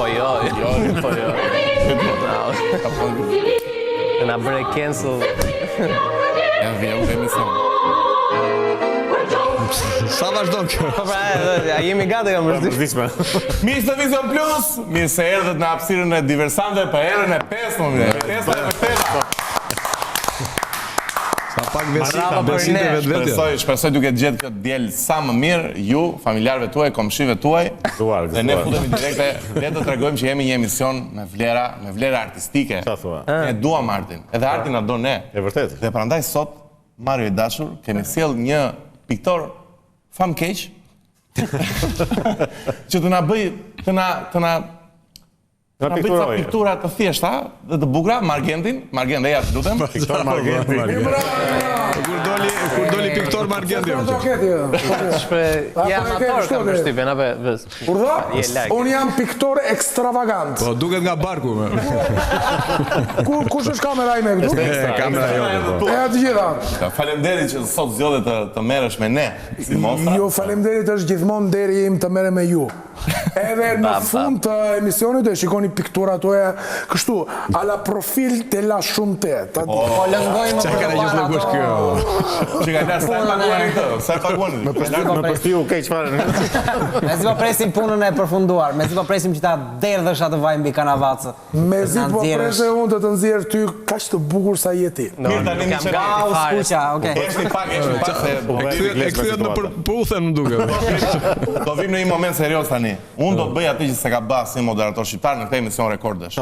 Po jo. Të na bëre cancel. Ja vjen me emision. Sa vazhdon kjo? Po pra, jemi gati kam Përditshme. Mirë se Vision Plus, mirë se erdhët në hapësirën e diversantëve për herën e 5. Sa pak besite vetë. Shpresoj duke gjetë këtë diel sa më mirë, ju, familjarëve tuaj, komshive tuaj. Dhe ne futemi direkte, le të tregojmë që jemi një emision me vlera artistike. Çfarë thua? Ne duam artin, edhe arti na do ne. E vërtet. Dhe prandaj sot, Mario i dashur, kemi sjell një piktor famkeq që të na bëj të na bëj ca piktura të thjeshta dhe të bukura, Margendin, ja të lutem. Piktor Margendi. Kur doli piktor Margendi. Ja amator kam përshtypjen apo Urdhë? Unë jam piktor ekstravagant. Po duket nga barku. Kush është kamera ime këtu? Kamera jote. E atë gjitha. Faleminderit që sot zgjodhe të merresh me ne si mostra. Jo, faleminderit është gjithmonë deri im të merrem me ju. Edhe në fund të emisionit e shikoni pikturat tuaja kështu, ala profil të la shumë te. Po lëngojmë Çka ka gjithë në gush kjo? Që ka sa paguani këtë, sa paguani. Më përshtiu keq fare. Me zi po presim punën e përfunduar, me zi po presim që ta derdhësh atë vaj mbi kanavacë. Me zi po presë unë të nxjerr ty kaq të bukur sa je ti. Mirë tani më çfarë? Au, skuqa, okay. Është pak E kthyen në përputhen më duket. Do vim në një moment serioz tani. Unë do të bëj atë që s'e ka bërë si moderator shqiptar në këtë emision rekordesh.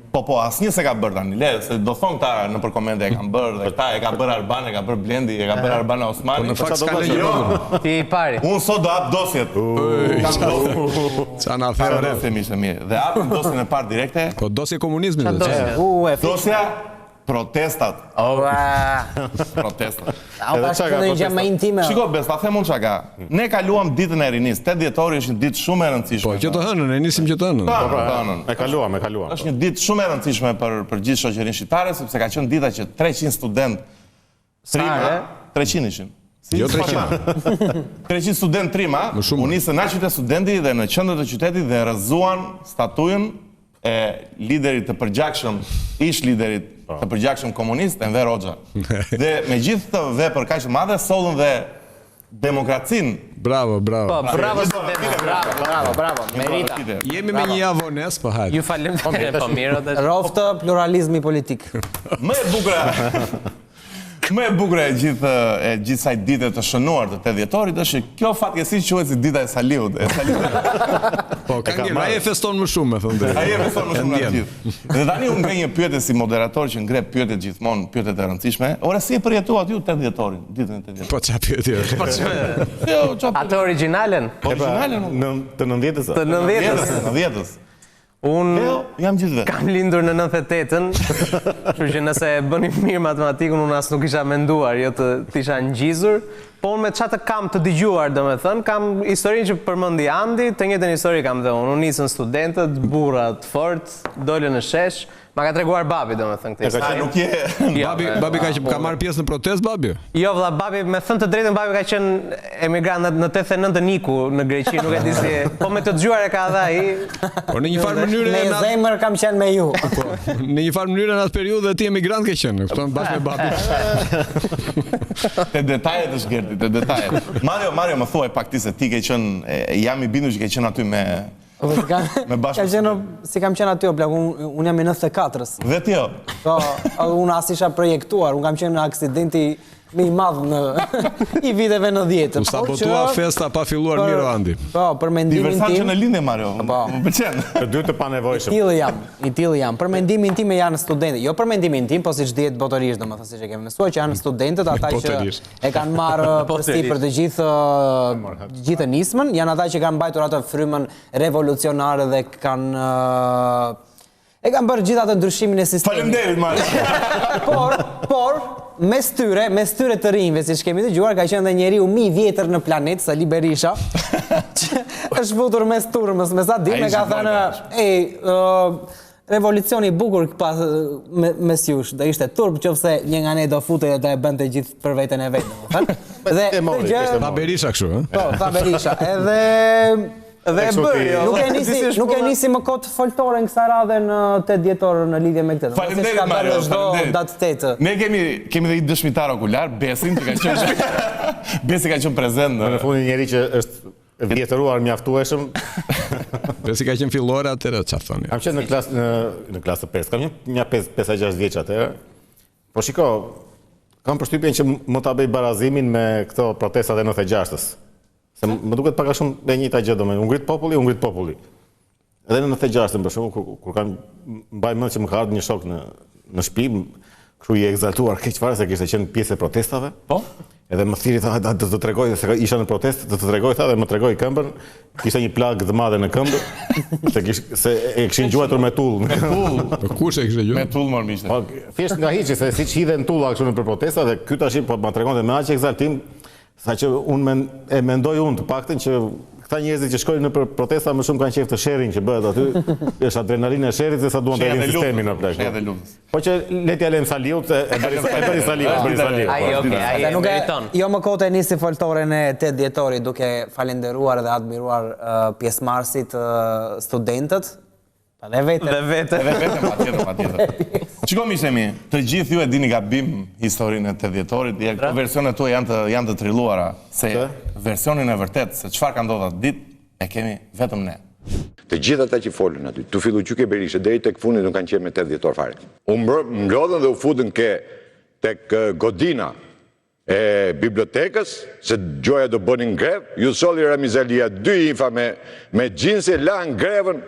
Po, asnjë s'e ka bërë tani. Le, se do thon këta në komente e kanë bërë, dhe këta e ka bërë Arban, e ka bërë Blendi, e ka bërë Arbana Osmani. Në fakt s'ka gjë. Ti i pari. Unë sot do hap dosjet. Ça na thënë. Dhe hapim dosjen e parë direkte. Po dosje komunizmit. Dosja protestat. Protestat. Au tash në gjë më intime. Shiko, bes, ta them unë çka ka. Ne kaluam ditën e rinis. 8 dhjetori është një ditë shumë e rëndësishme. Po, që të hënën, e nisim që të hënën. E kaluam. Është një ditë shumë e rëndësishme për gjithë shoqërinë shqiptare, sepse ka qenë dita që 300 student trima, 300 ishin. Jo 300. 300 student trima, u nisën në qytet studenti dhe në qendër të qytetit dhe rrëzuan statujën e liderit të përgjakshëm, ish liderit të përgjakshëm komunist, Enver Hoxha. Dhe me gjithë të vepër kaq të madhe, sollën dhe demokracinë. Bravo. Po, bravo studentët, bravo, merita. Jemi me një javë vonesë, po hajde. Ju faleminderit, po mirë. Roftë pluralizmi politik. Më e bukur e gjithë saj dite të shënuar të 8 dhjetorit është që kjo fatkeqësi quhet si dita e Saliut. Po, ai e feston më shumë, me thënë drejt. Ai e feston më shumë nga gjithë. Dhe tani unë ngre një pyetje si moderator që ngre pyetjet gjithmonë, pyetjet e rëndësishme. Ora si e përjetuat ju 8 dhjetorin, ditën e 8 dhjetorit? Po çfarë pyetje? Atë origjinalen? Origjinalen Të 90-s. Të 90-s. Unë jam gjithve. Kam lindur në 98-ën, kështu që nëse e bëni mirë matematikën, unë as nuk isha menduar, jo të isha ngjizur, po unë me çfarë kam të dëgjuar, domethënë, kam historinë që përmendi Andi, të njëjtën histori kam dhe unë. Unë nisën studentët, burra të fortë, dolën në shesh. Ma ka treguar babi, domethënë, këtë histori. Nuk je. Babi ka marrë pjesë në protestë, babi? Jo, vëlla, babi, me thënë të drejtën, babi ka qenë emigrant në 89 Niku në Greqi, nuk e di si. Po me të dëgjuar e ka dha ai. Po në një farë mënyrë Me zemër kam qenë me ju. Po, në një farë mënyrë në atë periudhë ti emigrant ke qenë, kupton, bashkë me babin. Te detajet është Gerti, te detajet. Mario më thuaj pak ti se ti ke qenë, jam i bindur që ke qenë aty me Si kam qenë aty, unë jam i 94-s. Dhe ti jo? Po, unë as isha projektuar, unë kam qenë në aksidenti më i madh në i viteve 90. U sabotua festa pa filluar mirë Andi. Po, për mendimin tim. Diversant që në lindje, Mario. Më pëlqen. Të dy të panevojshëm. I tillë jam. Për mendimin tim janë studentët. Jo për mendimin tim, po siç dihet botërisht, domethënë siç e kemi mësuar që janë studentët ata që e kanë marrë për të gjithë nismën, janë ata që kanë mbajtur atë frymën revolucionare dhe kanë bërë gjithë atë ndryshimin e sistemit. Faleminderit, Mario. Por mes tyre të rinjve, siç kemi dëgjuar, ka qenë dhe njeriu më i vjetër në planet, Sali Berisha, që është futur mes turmës, mes adim e ka thënë, revolucioni i bukur mes jush, do ishte turp, qofse një nga ne do futej dhe do e bënte gjithë për veten e vet, domethënë. Tha Berisha kështu, ëh? Po, tha Berisha. Edhe Dhe e bërë, jo. Nuk e nisi më kot foltore në kësaj radhe në 8 dhjetor në lidhje me këtë. Faleminderit Mario, faleminderit. Datë 8. Ne kemi dhe i dëshmitar okular, Besin, që ka qenë Besi ka qenë prezent Në fundin njeri që është vjetëruar mjaftueshëm. Besi ka qenë fillore atëherë, çfarë thoni? Kam qenë në klasë 5, kam qenë një 5-6 vjeç atëherë. Po shiko, kam përshtypjen që më ta bëj barazimin me këto protestat e 96-s. Se më duket pak a shumë e njëjta gjë, domethënë, u ngrit populli. Edhe në 96-ën për shembull, kur kam mbaj mend që më ka ardhur një shok në shtëpi, kështu i egzaltuar keq fare se kishte qenë pjesë e protestave. Po. Edhe më thiri tha, do të tregoj se isha në protestë, do të tregoj tha dhe më tregoi këmbën. Kishte një plagë të madhe në këmbë, se e kishin gjuajtur me tull. Po kush e kishte gjuajtur? Me tull më miqtë. Po thjesht nga hiçi se siç hidhen tulla kështu në protesta dhe ky tash po ma tregonte me aq egzaltim, saqë unë e mendoj unë të paktën që këta njerëzit që shkojnë në protesta më shumë kanë qejf të sherrin që bëhet aty, është adrenalina e sherrit se sa duan të rinë sistemin në plak. Edhe luftës. Po që letja lëm Saliut, e bëri Saliu. Ai nuk meriton. Jo më kote nisi foltoren e 8 dhjetorit duke falenderuar dhe admiruar pjesëmarrësit studentët. Dhe vete. Patjetër. Çiko miqtë mi, të gjithë ju e dini gabim historinë e 8 dhjetorit, këto versionet tua janë të trilluara, se versionin e vërtet se çfarë ka ndodhur atë ditë e kemi vetëm ne. Të gjithë ata që folën aty, tu fillu Gjyke Berisha deri tek fundi nuk kanë qenë me 8 dhjetor fare. U mblodhën dhe u futën tek godina e bibliotekës, se gjoja do bënin grevë, ju solli Ramizalia 2 infa me xhinse lan grevën.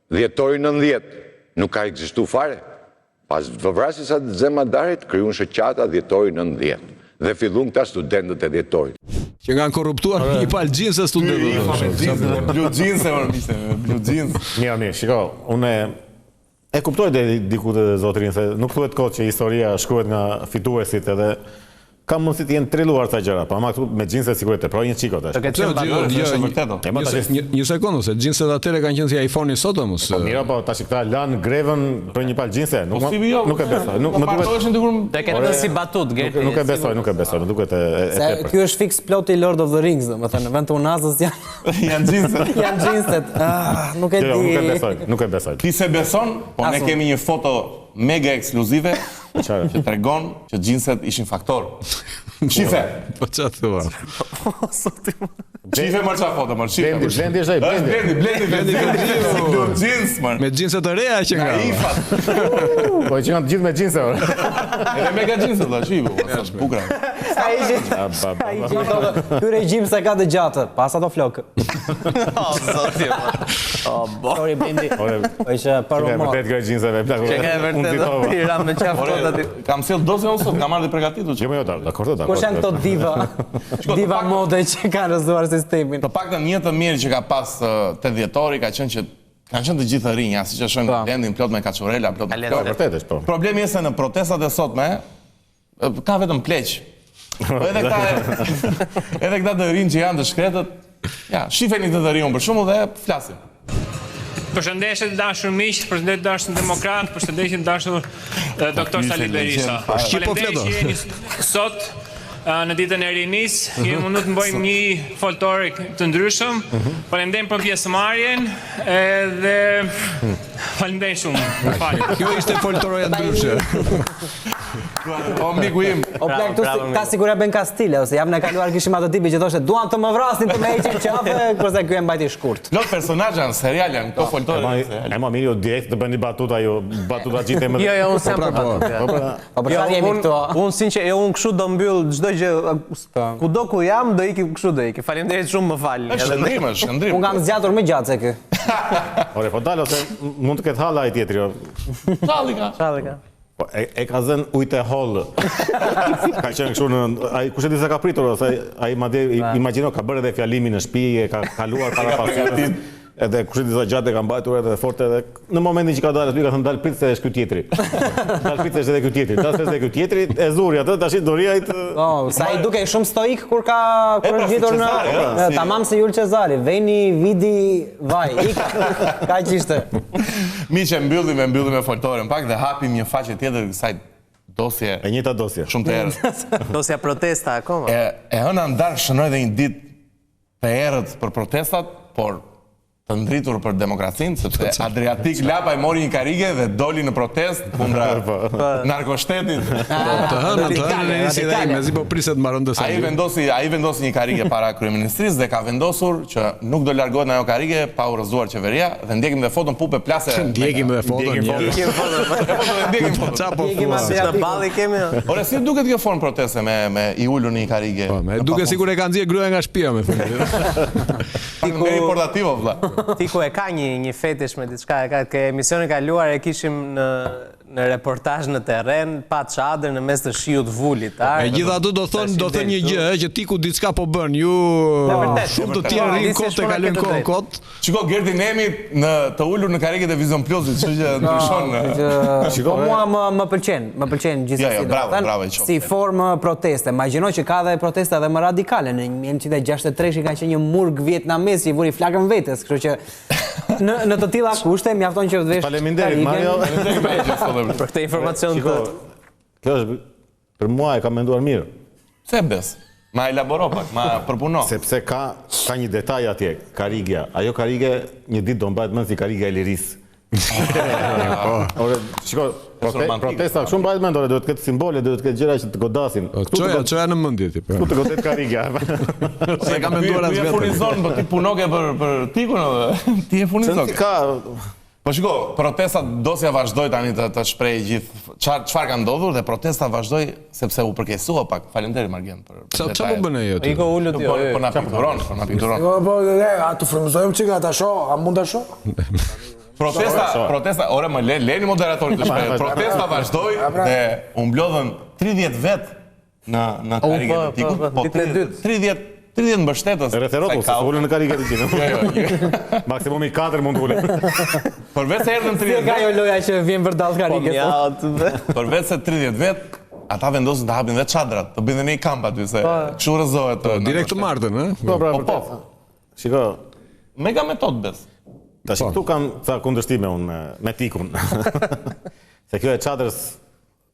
Dhjetori 90 nuk ka ekzistu fare. Pas vrasjes së Zemadarit krijuan shoqata dhjetori 90 dhe fillun këta studentët e dhjetorit. Që kanë korruptuar një palë xhinse studentëve. Blue jeans e miqtë, blue jeans. Mirë, shiko, unë e kuptoj deri diku te zotërin se nuk thuhet kot që historia shkruhet nga fituesit edhe kam mundësi të jenë trilluar ca gjëra, po ama këtu me xhinse sigurisht e provoj një çiko tash. Një sekondë, se xhinset atëre kanë qenë si iPhone-i sot mos. Po mira, po tash këta lan grevën për një palë xhinse, nuk e besoj. Nuk më duhet. Te ketë si batut, Gerti. Nuk e besoj, më duket e tepër. Ky është fix ploti Lord of the Rings, domethënë në vend të unazës janë xhinset. Janë xhinset. Nuk e di. Nuk e besoj. Ti se beson, po ne kemi një foto mega ekskluzive që tregon që xhinset ishin faktor. Shife. Po çfarë thua? Shife më çfarë foto, më shife. Blendi është ai, Blendi. Jeans, man. Me xhinse të reja që nga. Po që kanë të gjithë me xhinse. Edhe mega xhinse do shivu, është bukur. Ky regjim se ka të gjatë, pas ato flokë. O zoti. O bo. Sorry Blendi. Po ishte para Më vërtet kjo xhinseve plak. Çka e vërtetë. Tira me qafë aty. Kam sjell dozën unë sot, kam marrë përgatitur. Jo, dakord. Kush janë këto diva mode që kanë rrezuar sistemin? Të paktën një të mirë që ka pas 8 dhjetori ka qenë që kanë qenë të gjithë të rinj, siç e shohim Blendin plot me kaçurela, plot me Po vërtet është po. Problemi është se në protestat e sotme ka vetëm pleq. Po edhe këta të rinj që janë të shkretët, ja, shifeni të rinj për shkakun dhe flasin. Përshëndetje të dashur miq, përshëndetje të dashur demokrat, përshëndetje të dashur doktor Sali Berisha. Faleminderit që jeni sot në ditën e rinis, kemi mundur të bëjmë një foltorik të ndryshëm. Faleminderit për pjesëmarrjen dhe faleminderit shumë. Falem. Kjo ishte foltoroja ndryshe. O miku im. O plak tu ka sigurisht bën Kastile ose javën e kaluar kishim atë tipi që thoshte duan të më vrasin të më heqin qafë, kurse ky e mbajti shkurt. Lot personazhe janë serial janë këto foltorë. E ma mirë direkt të bëni batuta ju, batuta gjitë më. Jo, unë s'jam për batuta. Po për çfarë jemi këtu? Unë sinqer, unë kështu do mbyll çdo gjë. Kudo ku jam do iki kështu do iki. Faleminderit shumë, më fal. Është ndrim. Unë kam zgjatur më gjatë se ky. Ore, po dalo se mund të ketë halla ai tjetri. Çfarë ka? Po e ka zënë ujtë e hollë. Ka qenë kështu në ai kush e di se ka pritur ose ai madje imagjino ka bërë edhe fjalimin në shtëpi, e ka kaluar para pasiotit. Edhe kush e di sa gjatë ka mbajtur edhe forte edhe në momentin që ka dalë aty ka thënë dal prit se është ky tjetri. Dal prit se është edhe ky tjetri. Tas edhe ky tjetri e zuri atë tash doria ai. Po, sa i duke shumë stoik kur është gjetur në tamam se Jul Cezari, veni vidi vaj, ka ishte. Miqë, mbyllim me foltorën pak dhe hapim një faqe tjetër të kësaj dosje. E njëjta dosje. Shumë të errët. Dosja protesta akoma. E hëna ndar shënoi dhe një ditë të errët për protestat, por të ndritur për demokracinë, sepse Adriatik Lapa i mori një karige dhe doli në protest kundra narkoshtetit. Të hënën e nisi dhe ime, zi po priset marrën të Ai vendosi një karige para kryeministrisë dhe ka vendosur që nuk do largohet nga ajo karige pa urrëzuar qeveria dhe ndjekim dhe foton pupe plase. Ndjekim dhe foton. Ndjekim foton. Çapo thua. Balli kemi. Ore si duket kjo formë proteste me i ulur në një karige? Po, me duket sikur e kanë nxjerr gruaja nga shtëpia me thënë. Ngeri portativo vëlla. Tiku e ka një fetish me diçka, ke emisionin kaluar e kishim në reportazh në terren, pa çadër në mes të shiut vulitar. Gjithashtu do thon një gjë, që Tiku diçka po bën. Ju shumë të tjerë rrin kot e kalojnë kohën kot. Shiko Gerdi Nemi të ulur në karriget e Vision Plusit, kështu që ndryshon. Shiko mua më pëlqen gjithsesi. Bravo. Si formë proteste. Imagjino që ka dhe protesta edhe më radikale. Në 1963 ka qenë një murg vietnamez që i vuri flakën vetes, kështu që në të tilla kushte mjafton që vesh. Faleminderit Mario. Për këtë informacion të... Kjo është, për mua e ka menduar mirë. Se bes? Ma elaboro pak, ma përpuno. Sepse ka një detaj atje, karigja. Ajo karige një ditë do mbajt mend si karigja e lirisë. Shiko, protesta shumë mbajt mend, duhet të ketë simbole, duhet të ketë gjëra që të godasin. Çoja në mendje ti. Ku të godet karigja. Se ka menduar as vetë. Ti e furnizon, po ti punoke për Tikun edhe ti e furnizon. Po shiko, protesta dosja vazhdoi tani të shprehë gjithë çfarë ka ndodhur dhe protesta vazhdoi sepse u përkeqësua pak. Faleminderit Margen për çfarë po bën ajo? Iko ulët jo. Po na pikturon. Po, atë frymëzojmë çka ta shoh, a mund ta shoh? Protesta, ore më leni moderatorit të shprehë. Protesta vazhdoi dhe u mblodhën 30 vet në karrigen e Tikut. Po 30 mbështetës. Referotu, se ulën në karriget e Tikut. Maksimumi 4 mund të ulën. Përveç se erdhën 30 vet. Ajo loja që vjen vërdall karriget. Përveç se 30 vet, ata vendosin të hapin dhe çadrat, të bëjnë një kamp aty se kështu rrëzohet. Direkt të martën, ë? Po. Shiko, mega metodë bes. Tash këtu kam ca kundërshtime unë me Tikun. Se kjo e çadrës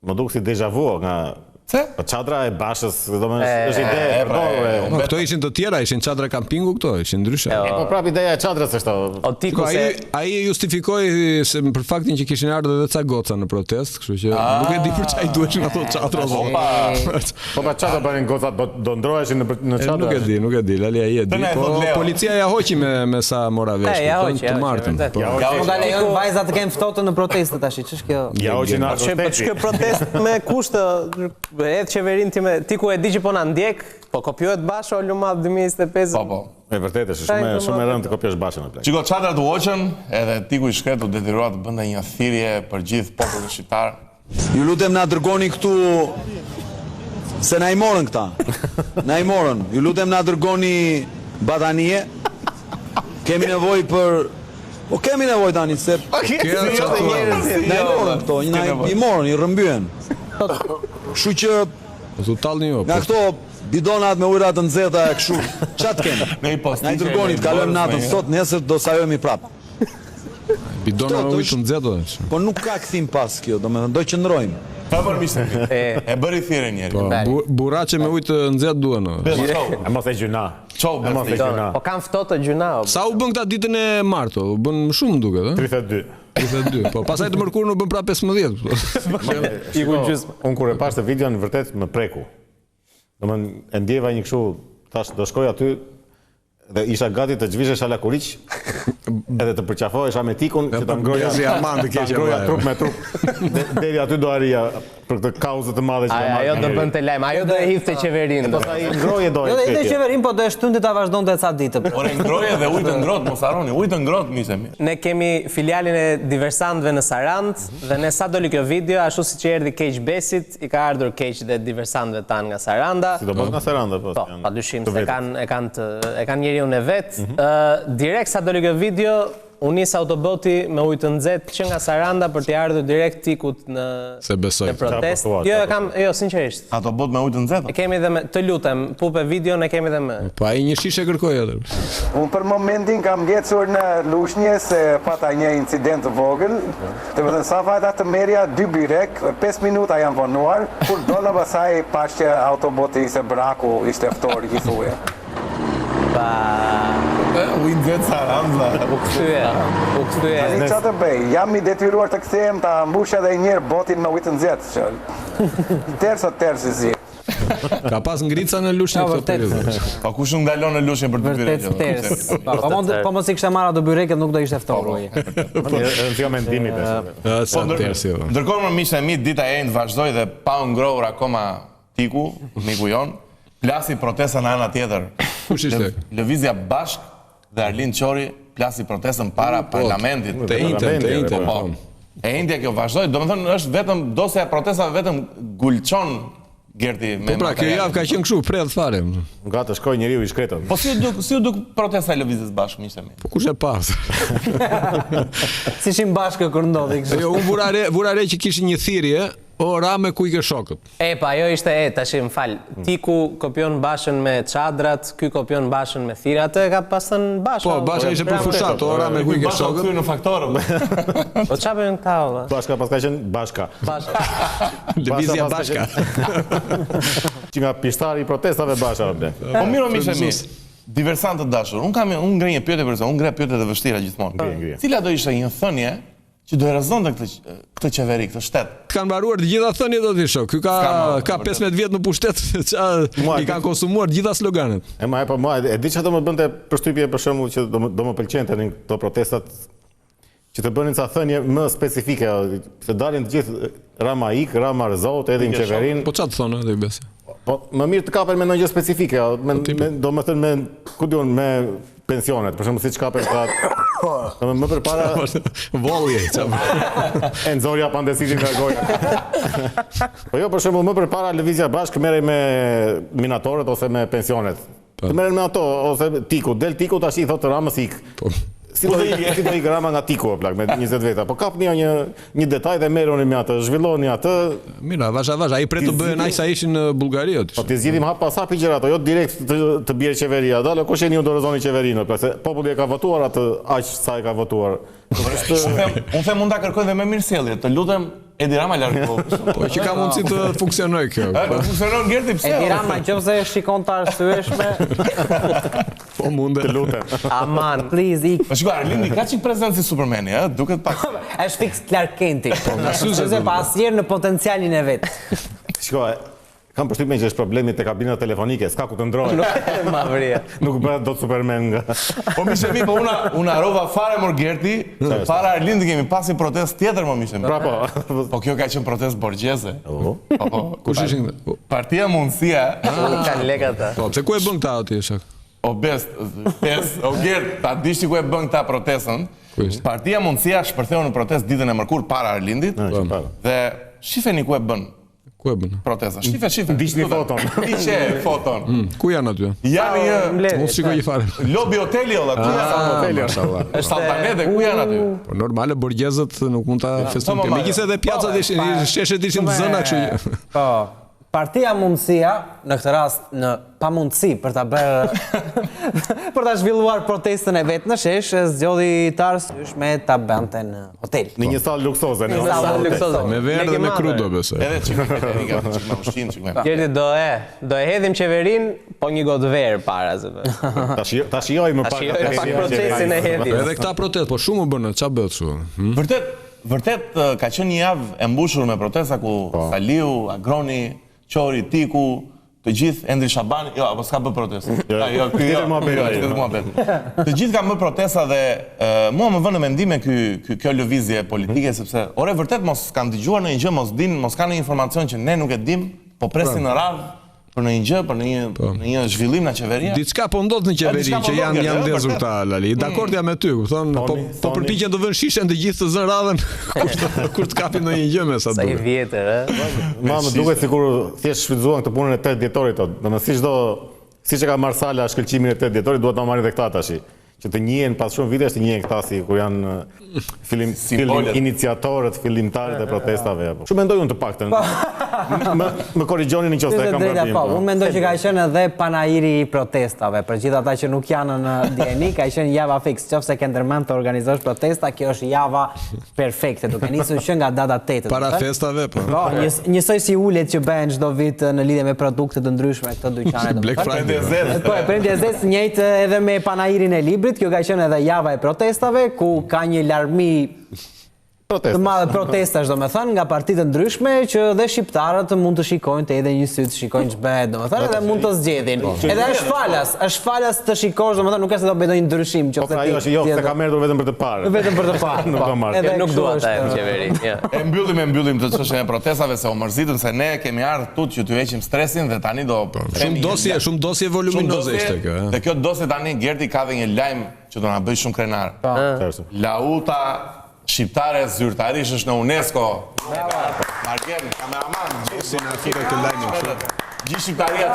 më duk si deja vu nga Se? Po çadra e Bashës, domethënë është ide e përdorur. Këto ishin të tjera, ishin çadra kampingu këto, ishin ndryshe. Po prap ideja e çadrës është. O Tiku se ai e justifikoi se për faktin që kishin ardhur edhe ca goca në protest, kështu që nuk e di për çfarë duheshin ato çadra. Po pa çadra bënin gocat do ndroheshin në çadra. Nuk e di, Lali ai e di. Po policia ja hoqi me sa mora vesh, të martën. Mund ta lejon vajzat të kenë ftohtë në protestë tash, ç'është kjo? Ja hoqi na ç'është protest me kushte edhe qeverin time, Tiku e di që po na ndjek, po kopjohet Basha o Lumat 2025. Po. E vërtet është shumë e rëndë të kopjosh Bashën në plak. Çiko çadrat u hoqën, edhe Tiku i shkret u detyrua të bënte një thirrje për gjithë popullin shqiptar. Ju lutem na dërgoni këtu se na i morën këta. Na i morën. Ju lutem na dërgoni batanie. Kemi nevojë për kemi nevojë tani se na i morën këto, i morën, i rrëmbyen. Kështu që nga këto bidonat me ujëra të nxehta e kështu, çat kemi? Na i dërgoni të kalojmë natën sot, nesër do sajohemi prapë. Bidona me ujë të nxehtë. Po nuk ka kthim pas kjo, domethënë do qëndrojmë. Pa për mishë e bëri thirrje njeri. Burraçe me ujë të nxehtë duhen. Mos e gjuna. Po kanë ftohtë gjuna. Sa u bën këta ditën e martë? U bën shumë duket, ë? 32. Po pastaj të mërkurën u bën pra 15. Unë kur e pash të videon vërtet më preku. Domethënë e ndjeva një kështu, tash do shkoj aty dhe isha gati të zhvishesh ala kuriq edhe të përqafohesha me Tikun që ta ngroja trup me trup. Deri aty do arija për këtë kauzë të madhe që ajo do bënte lajm, ajo do e hidhte qeverinë. Po ai ngroje do. Jo, edhe qeverinë po do e shtunte ta vazhdonte ca ditë. Ore ngroje dhe ujë të ngrohtë, mos harroni, ujë të ngrohtë misemi. Ne kemi filialin e diversantëve në Sarandë dhe ne sa doli kjo video, ashtu siç erdhi Keq Besit, i ka ardhur Keq dhe diversantëve tan nga Saranda. Sidomos nga Saranda po. Po, padyshim se e kanë njeriu në vet. Direkt sa doli kjo video, u nis autoboti me ujë të nxehtë që nga Saranda për të ardhur direkt Tikut në protest. Jo, sinqerisht. Autobot me ujë të nxehtë. E kemi edhe të lutem, pupe video ne kemi edhe me. Po ai një shishe kërkoi atë. Unë për momentin kam ngecur në Lushnjë se pata një incident të vogël. Domethënë sa vajta të merja 2 birek, 5 minuta janë vonuar, kur dolla pasaj pash që autoboti ishte braku, ishte ftor gjithuje. Winzetsa, Ramza. U kthye. Tani çfarë të bëj? Jam i detyruar të kthehem ta mbush edhe një herë botin me ujë të nxehtë. Tersi si. Ka pas ngrica në lushnjë këtë periudhë. Po kush nuk ndalon në lushnjë për të byrë. Vërtet ters. Po mos i kishte marrë ato byreket nuk do ishte ftohur. Në mendimit e. Sa tersi. Ndërkohë më miqtë e mi, dita e njëjtë vazhdoi dhe pa u ngrohur akoma Tiku, miku jon, plasi protesta në ana tjetër. Kush ishte? Lëvizja Bashk dhe Arlind Qori plasi protestën para parlamentit. Të njëjtën. Po. E njëjtja kjo vazhdoi, domethënë është vetëm dosja e protestave vetëm gulçon Gerti me. Po pra, kjo javë ka qenë kështu, prerë fare. Nga të shkoj njeriu i shkretën. Po si u duk protesta e lëvizjes Bashk, miqtë e mi? Po kush e pas? Si ishim bashkë kur ndodhi kështu. Jo, unë vura re që kishin një thirrje, o Rame ku i ke shokët. Pa, ajo ishte tash më fal. Tiku kopjon Bashën me çadrat, ky kopjon Bashën me thirat, ka pasën Bashkë. Po, Basha ishte për fushat, o Rame ku i ke Bashka shokët. kthyer në faktorë. Po çfarë bën këta valla? Bashka pas ka qenë Bashka. Lëvizja Bashka. Që nga pishtari i protestave Basha. Po mirë miqtë e mi. Diversant të dashur. Unë ngrej një pyetje për këtë, unë ngrej pyetje të vështira gjithmonë. Cila do ishte një thënie që do e rrezonte këtë qeveri, këtë shtet? Kanë mbaruar të gjitha thënie do t'i shoh. Ky ka 15 vjet në pushtet, i kanë konsumuar të gjitha sloganet. E di çfarë do më bënte përshtypje për shembull që do më pëlqente në këto protestat që të bënin ca thënie më specifike, të dalin të gjithë Rama ik, Rama rëzohet edhe në qeverinë. Po çfarë thonë edhe besë? Po më mirë të kapen me ndonjë gjë specifike, do më thënë me ku diun me pensionet, për shembull siç kapen ka më përpara Volje, çfarë? e nxorja pandesitin nga goja. Po jo, për shembull më përpara Lëvizja Bashk merrej me minatorët ose me pensionet. Të merren me ato ose Tiku, del Tiku tash i thotë Ramës ik. Si do i Rama nga Tiku o plak me 20 veta, po kapni një detaj dhe merroni me atë, zhvilloni atë. Mira, vaja, ai pret të bëhen aq sa ishin në Bullgari. Po ti zgjidhim hap pas hapi gjëra ato, jo direkt të bjerë qeveria. Dalë kush jeni ju dorëzoni qeverinë, plak se populli e ka votuar atë aq sa e ka votuar. Unë them mund ta kërkoj dhe me mirësjellje, të lutem Edi Rama largo. Po që ka mundësi të funksionojë kjo. Po funksionon Gerti pse? Edi Rama nëse shikon të arsyeshme. Po mundet. Të lutem. Aman, please ik. Po shikoj, Arlindi ka çik prezencë si Supermani, ë? Duket pak. Është fix Clark Kenti. Nëse pa asnjëherë në potencialin e vet. Shikoj, kam përshtypjen që është problemi te kabina telefonike, s'ka ku të ndrohet. Nuk bëhet dot Superman nga. Po miqemi, po una harrova fare mor Gerti, para Arlindi kemi pasi protestë tjetër më miqemi. Po kjo ka qenë protestë borgjeze. Po. Kush ishin? Partia Mundësia. Kanë lekë ata. Po, pse ku e bën këta aty shak? O Gert, ta dish ti ku e bën këta protestën? Partia Mundësia shpërtheu në protestë ditën e mërkurë para Arlindit. Dhe shifeni ku e bën. Ku e bën? Protesta. Shife. Ndiqni foton. Ndiqe foton. Ku janë aty? Janë një Mos shikoj fare. Lobby hoteli olla, ku janë? Është saltanete, ku janë aty? Po normale borgjezët nuk mund ta festojnë. Megjithëse edhe pjacat ishin, sheshet ishin të zëna kështu. Po. Partia Mundësia, në këtë rast në pamundësi për ta bërë për ta zhvilluar protestën e vet në shesh, zgjodhi të arsyeshme ta bënte në hotel. Në një sallë luksoze, në sallë luksoze. Me verë dhe me krudo besoj. Edhe çikme ushqim, çikme. Gerti do e hedhim qeverinë, po një gotë verë para se. Ta shijoj më pak procesin e hedhjes. Edhe këta protestë, po shumë u bën, ç'a bëhet kështu? Vërtet ka qenë një javë e mbushur me protesta ku Saliu, Agroni, Qori, Tiku, të gjithë Endri Shabani, jo, apo s'ka bërë protesta. Të gjithë kanë bërë protesta dhe mua më vënë në mendime kjo lëvizje politike, sepse ore vërtet mos kanë dëgjuar në një gjë, mos kanë një informacion që ne nuk e dim, po presin në radhë për në një gjë, për në një zhvillim në qeveria. Diçka po ndodh në qeveri që janë ndezur ta Lali. Dakord jam me ty, kupton? Po përpiqen të vënë shishen të gjithë të zën radhën kur të kapin ndonjë gjë me sa duhet. Sa i vjetër, ë? Më duket sikur thjesht shfrytzuan këtë punën e 8 dhjetorit. Domethënë siç e ka marrë Sala shkëlqimin e 8 dhjetorit, duhet ta marrin edhe këta tash. Që të njihen pas shumë vitesh të njihen këta si kur janë iniciatorët, fillimtarët e protestave. Shumë mendoj unë të paktën. Më korrigjoni nëse e kam gabim. Unë mendoj që ka qenë edhe panairi i protestave. Për gjithë ata që nuk janë në DNI, ka qenë java fix. Nëse ke ndërmend të organizosh protesta, kjo është java perfekte. Duke nisur që nga data 8. Para festave, po. Po, njësoj si ulet që bëhen çdo vit në lidhje me produkte të ndryshme këto dyqane. Black Friday. Po, e prendjes njëjtë edhe me panairin e Librit. librit, kjo ka qenë edhe java e protestave, ku ka një larmi të madhe protestash, domethënë, nga partitë ndryshme që dhe shqiptarët mund të shikojnë të edhe një sy të shikojnë ç'bëhet, domethënë, edhe mund të zgjedhin. Edhe është falas të shikosh, domethënë, nuk ka se do bëj ndonjë ndryshim, nëse ajo është jo, se ka merrtur vetëm për të parë. Vetëm për të parë. Nuk ka marrë. Edhe nuk dua ta në qeveri. E mbyllim të çështjen e protestave se u mërzitëm se ne kemi ardhur tut që t'ju heqim stresin dhe tani do Shumë dosje voluminoze ishte kjo. Dhe kjo dosje tani Gerti ka dhe një lajm që do na bëj shumë krenar. Lauta shqiptare zyrtarisht është në UNESCO. Margen, kameraman, gjithë shqiptaria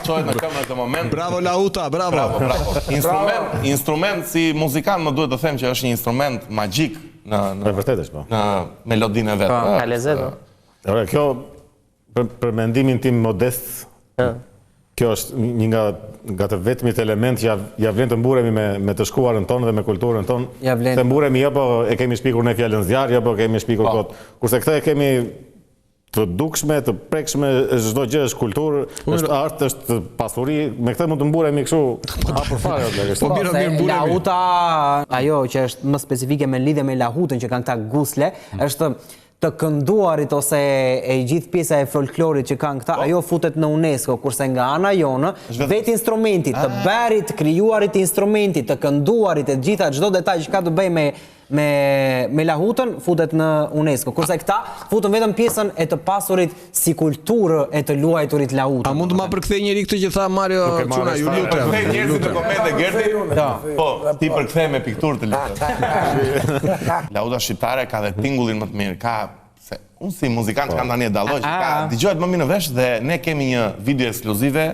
qohet në këmbë në këtë moment. Bravo Lauta, bravo. Instrument si muzikant më duhet të them që është një instrument magjik në melodinë e vet. Ka lezet. Kjo për mendimin tim modest, kjo është një nga të vetmit element që ja vlen të mburemi me të shkuarën tonë dhe me kulturën tonë. Se mburemi jo po e kemi shpikur në fjalën zjarr, jo po kemi shpikur kot. Kurse këtë e kemi të dukshme, të prekshme, çdo gjë është kulturë, është art, është pasuri, me këtë mund të mburemi kështu hapur fare. Po Lauta, ajo që është më specifike me lidhje me lahutën që kanë këta gusle, është të kënduarit ose e gjithë pjesa e folklorit që kanë këta, ajo futet në UNESCO, kurse nga ana jonë, vetë instrumenti, të bërit, krijuarit instrumenti, të kënduarit, e gjitha çdo detaj që ka të bëjë me lahutën, futet në UNESCO. Kurse këta futën vetëm pjesën e të pasurit si kulturë e të luajturit lahutën. A mund të ma përkthej njëri këtë që tha Mario Çuna, ju lutem. Përkthej njerëzit në komente Gerti. Po, ti përkthej me pikturë të lutem. Lauta shqiptare ka dhe tingullin më të mirë, ka unë si muzikant kam tani e dalloj, ka dëgjohet më mirë në vesh dhe ne kemi një video ekskluzive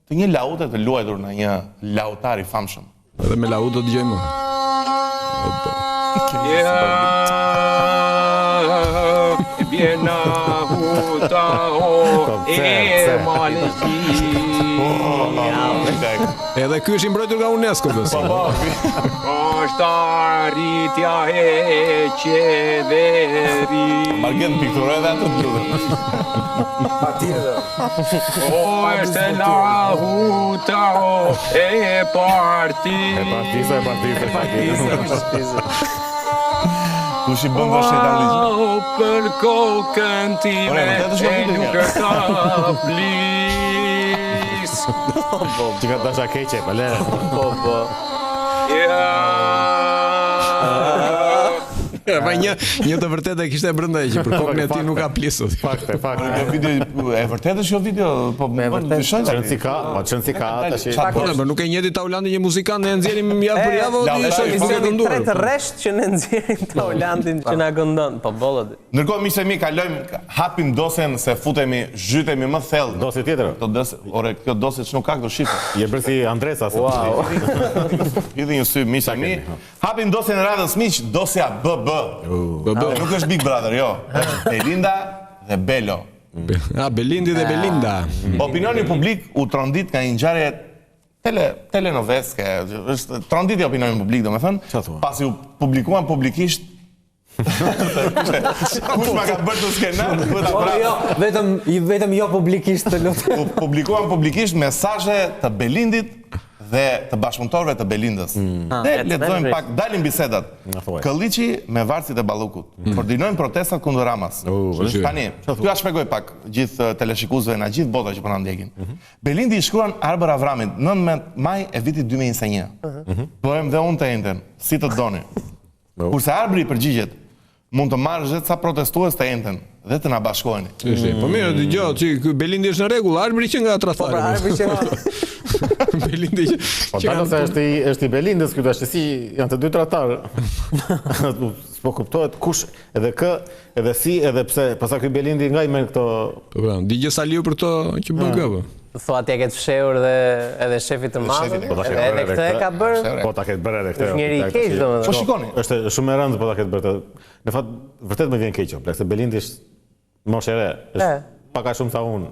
të një laute të luajtur në një lautar i famshëm. Edhe me laut do dëgjojmë. Edhe ky është i mbrojtur nga UNESCO besoj. Është arritja e qeveri. Margen pikturë edhe atë të lutem. Është lahuta e partisë. Kush i bën vështirë ta ligj? Për kokën time e nuk ka plis. Që ka dasha keqe, pale. Një të vërtetë e kishte brenda që për kokën e tij nuk ka plisur. Fakte. Kjo video e vërtetë është kjo video, po me vërtetë çon si ka tash. Po nuk e njëjti Taulandin një muzikant ne nxjerrim javë për javë ose ishte tre të rresht që ne nxjerrim Taulandin që na gëndon, po bollët. Ndërkohë miqtë mi kalojmë, hapim dosjen se futemi, zhytemi më thellë. Dosje tjetër. Ore, kjo dosje ç'nuk ka këtu shifë. Je bërë si Andresa sa. Hidhi një sy miqtë mi. Hapim dosjen e radhës miq, dosja BB. Nuk është Big Brother, jo. Belinda dhe Belo. Belindi dhe Belinda. Opinioni publik u trondit nga një ngjarje telenoveske. Është tronditi opinioni publik, domethënë, pasi u publikuan publikisht. Kush ma ka bërë të skenar? Vetëm jo publikisht të lutem. U publikuan publikisht mesazhe të Belindit dhe të bashkëpunëtorëve të Belindës. Dhe lexojmë pak, dalin bisedat. Këlliqi me varësit e Ballukut. Koordinojnë protestat kundër Ramas. Tani, t'ja shpjegoj pak gjithë teleshikuesve nga gjithë bota që po na ndjekin. Belindi i shkruan Arbër Avramit 19 maj e vitit 2021. Poem dhe unë të enten, si të doni. Kurse Arbëri përgjigjet, mund të marrësh edhe ca protestues të enten dhe të na bashkoheni. Po mirë, dëgjoj, ky Belindi është në rregull, Arbëri që nga tradhari. Po Arbëri që Belindi që... Po ta është i Belindës këtu, është si janë të dy tradhtarë. Po kuptohet kush edhe kë, edhe si, edhe pse, pasa ky Belindi nga i merr këto. Po pra, digje Saliu për to që bën kë. Thua t'ja ketë fshehur dhe edhe shefit të madh. Edhe këtë e ka bërë. Po ta ketë bërë edhe këtë. Është njëri i keq domethënë. Po shikoni, është shumë e rëndë po ta ketë bërë. Në fakt vërtet më vjen keq, se Belindi është moshë e re, është pak a shumë sa unë.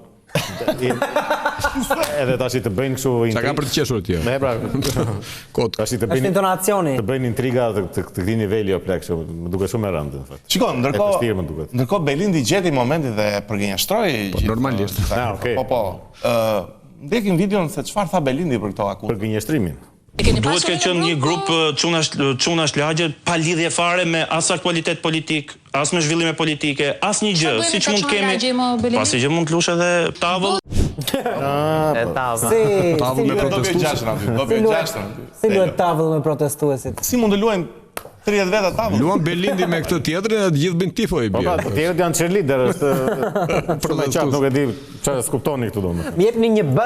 Edhe tash të bëjnë kështu intriga. Sa ka për të qeshur ti? Me pra. Kot. Tash të bëjnë intonacioni. Të bëjnë intriga të këtij niveli o plak kështu, më duket shumë e rëndë në fakt. Shikon, ndërkohë Belindi gjeti momentin dhe përgënjeshtroi. Po normalisht. Okay. Po. Ndjekim videon se çfarë tha Belindi për këto akuzë. Për gënjeshtrimin. Duhet ka qenë një grup çunash lagje pa lidhje fare me as aktualitet politik, as me zhvillime politike, as një gjë, siç mund kemi. Pasi që mund të lush edhe tavull. Tavull me protestues. Si luhet tavull me protestuesit? Si mund të luajnë 30 veta tavull? Luan Belindi me këtë tjetrin e të gjithë bin tifo i bie. Po, tjerët janë cheerleader, është shumë e qartë, nuk e di çfarë skuptoni këtu domun. Më jepni një B.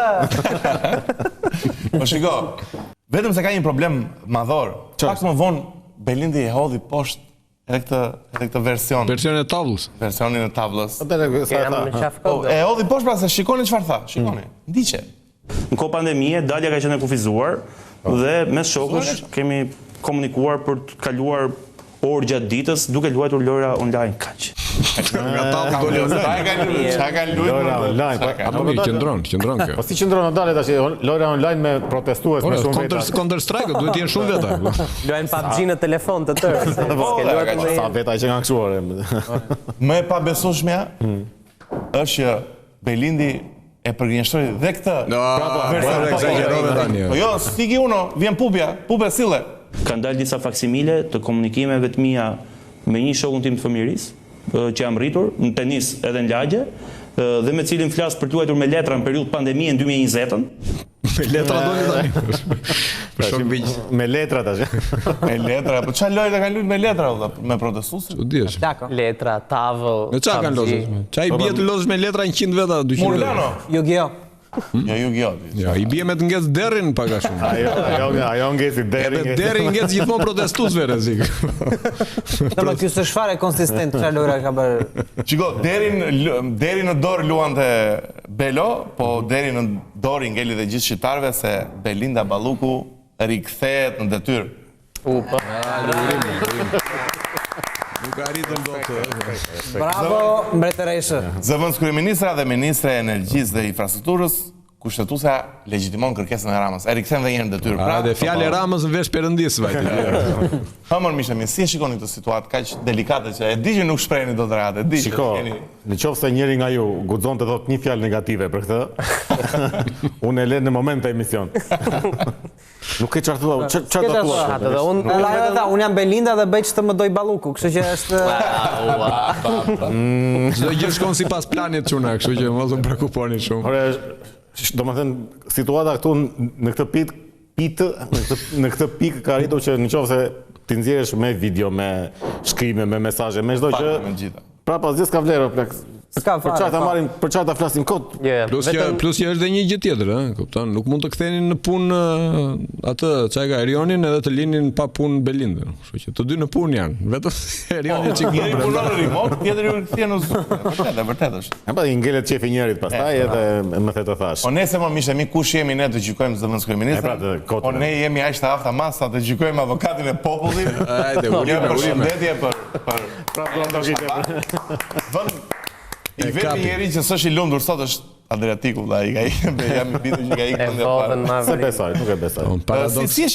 Po shiko, vetëm se ka një problem madhor. Pak më vonë Belindi e hodhi poshtë edhe këtë version. Versionin e tavullës. Versionin e tavullës. E hodhi poshtë pra se shikoni çfarë tha. Shikoni. Ndiqe. Në kohë pandemie, dalja ka qenë e kufizuar dhe mes shokësh kemi komunikuar për të kaluar orë gjatë ditës duke luajtur lojra online kaq. Nga tavull doli online. Çka ka luajtur Lojra online. Apo qëndron kjo. Po si qëndron dalë tash lojra online me protestues me shumë veta. Counter Strike duhet të jenë shumë veta. Luajnë PUBG në telefon të tërë. Sa veta që kanë këshuar. Më e pabesueshmja është që Belindi e përgjigjësoi dhe këtë. Po jo, stigi uno, vjen pube sille. Kanë dalë disa faksimile të komunikimeve të mia me një shokun tim të fëmijërisë, që jam rritur në tenis edhe në lagje, dhe me cilin flas për të luajtur me letra në periudhë pandemie në 2020-ën. Me letra doli tani. Me letra tash. Me letra, po çfarë lojë kanë luajtur me letra me protestuesit? U dish. Letra, tavull. Me çfarë kanë lozur? Çai bie të lozësh me letra 100 veta, 200 veta. Murlano. Yu-Gi-Oh. Ja Yu-Gi-Oh. Ja, i bie me të ngec derrin pak a shumë. Ajo ngeci derrin. Derri ngec gjithmonë protestuesve rrezik. Tama ky s'është fare konsistent çfarë lojra ka bërë. Çiko, deri në dorë luante Belo, po deri në dorë ngeli dhe gjithë shqiptarëve se Belinda Balluku rikthehet në detyrë. Nuk arritën dot. Bravo, mbretëreshë. Zëvendës kryeministra dhe ministre e energjisë dhe infrastrukturës, kushtetuesja legjitimon kërkesën e Ramës. E rikthen dhe një herë në detyrë. Pra, dhe fjalë e Ramës në vesh perëndis vajte. Hamon mishemi, si e shikoni këtë situatë kaq delikate që e di që nuk shprehni dot rahat, e di. Shiko, nëse njëri nga ju guxon të thotë një fjalë negative për këtë, unë e lë në moment të emision. Nuk e çfarë thua, çfarë do thua? Unë jam Belinda dhe bëj ç'të më doj Balluku, kështu që është çdo gjë shkon sipas planit çuna, kështu që mos u prekuponi shumë. Ore, domethënë situata këtu në këtë pikë ka arritur që nëse ti nxjerrësh me video, me shkrime, me mesazhe, me çdo gjë, prapa asgjë s'ka vlerë plak. Për çfarë ta flasim kot? Plus që është dhe një gjë tjetër, kupton, nuk mund të kthenin në punë atë çaj ka Erionin edhe të linin pa punë Belindën. Kështu që të dy në punë janë, vetëm Erioni çik më brenda. Punon remote, tjetri u kthien në zonë. Vërtet është. Ja, i ngelet çefi njërit pastaj edhe më the të thash. Po nëse më mishemi kush jemi ne të gjykojmë zëvendës kryeministra? Po ne jemi aq të afta masa të gjykojmë avokatin e popullit. Hajde, përshëndetje për I vetë njeri që s'është I lumtur sot është Adriatiku, vlla, jam I bitur që ka ikë në se besoj, nuk e besoj. Si e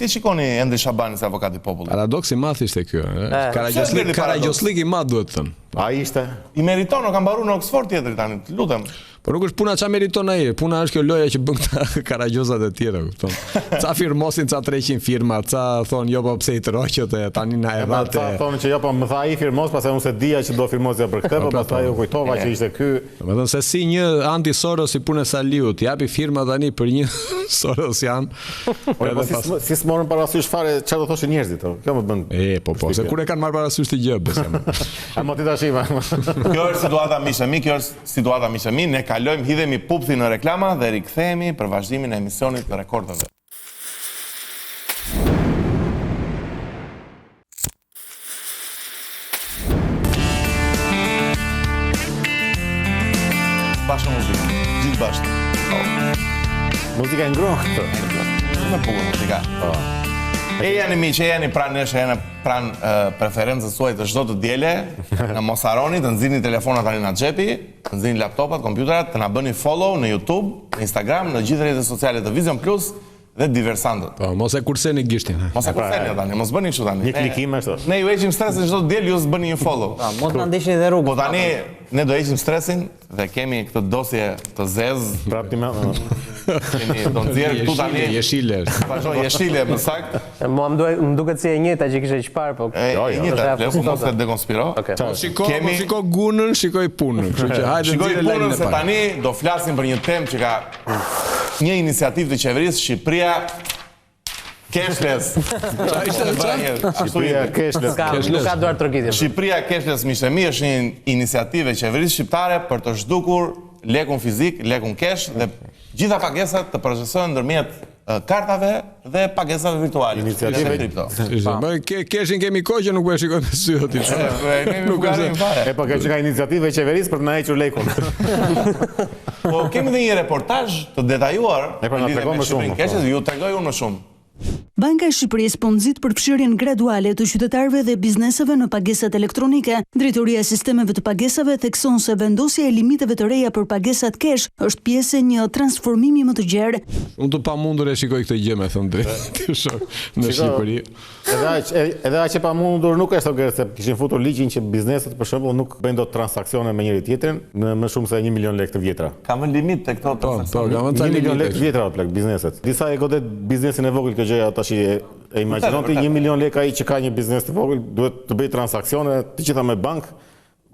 shikoni Endri Shabani se avokati I popullit? Paradoksi I madh ishte ky, Karagjoslik I madh duhet të thënë. Ai ishte. I meriton, ka mbaruar në Oxford tjetri tani, lutem. Po nuk është puna ç'a meriton ai, puna është kjo loja që bën këta karagjozat e tjerë, kupton. Ca firmosin, ca 300 firma, ca thon jo po pse I troqët e tani na e vate. Ca thonë që jo po më tha ai firmos, pastaj unë se dija që do firmosja për këtë, po pastaj u kujtova që ishte ky. Domethënë se si një anti-Soros I punë Saliut, japi firma tani për një Sorosian. Po si s'morën parasysh fare çfarë do thoshin njerëzit, kjo më bën. Po, se kur e kanë marrë parasysh të gjë, besoj. A moti tashima. Kjo është situata miqëmi, kjo është situata miqëmi, ne kalojmë hidhemi pupthi në reklama dhe rikthehemi për vazhdimin e emisionit të rekordeve. Bashkë muzikë, gjithë bashkë. Muzika e ngrohtë. Më bukur muzika. E janë miq, e janë pranë nesh, e janë pranë preferencës suaj të çdo të diele, na mos harroni të nxirrni telefonat tani në xhepi, të nxirrni laptopat, kompjuterat, të na bëni follow në YouTube, në Instagram, në gjithë rrjetet sociale të Vision Plus dhe diversantët. Po, mos e kurseni gishtin. Mos e kurseni tani, mos bëni kështu tani. Një klikim ashtu. Ne ju heqim stresin çdo diel, ju s'bëni një follow. Mos na ndiqni edhe rrugën. Po tani ne do heqim stresin dhe kemi këtë dosje të zezë. Prapë Do nxjerr këtu tani. Jeshile. Vazhdo jeshile më saktë. Mua më duket si e njëjta që kishe çfarë, po. E njëjta, fleku mos e dekonspiro. Shiko gunën, shikoj punën. Kështu që hajde Shikoj nxjerrë lajmin punën e se parë. tani do flasim për një temë që ka një iniciativë të qeverisë Shqipëria cashless. Shqipëria cashless. Nuk ka duar trokitje. Shqipëria cashless miqtemi është një iniciativë e qeverisë shqiptare për të zhdukur lekun fizik, lekun cash dhe gjitha pagesat të procesohen ndërmjet kartave dhe pagesave virtuale. Iniciative kripto. Keshin kemi kohë që nuk po e shikoj me sy aty. Nuk ka fare. E po kjo që ka iniciativë e qeverisë për të na hequr lekun. Po kemi dhe një reportazh të detajuar E pra na tregon më shumë. Cashless, ju tregoj unë më shumë. Banka e Shqipërisë po nxit përfshirjen graduale të qytetarëve dhe bizneseve në pagesat elektronike. Drejtoria e sistemeve të pagesave thekson se vendosja e limiteve të reja për pagesat cash është pjesë e një transformimi më të gjerë. Unë të pamundur e shikoj këtë gjë, me thënë drejtë, në Shqipëri. Edhe aq e pamundur nuk është ogër se kishin futur ligjin që bizneset për shembull nuk bëjnë dot transaksione me njëri tjetrin në më shumë se 1 milion lekë të vjetra. Ka vënë limit te këto transaksione. 1 milion lekë të vjetra plak bizneset. Disa e godet biznesin e vogël kjo gjë tash e imagjinon ti 1 milion lekë ai që ka një biznes të vogël duhet të bëj transaksione të gjitha me bank.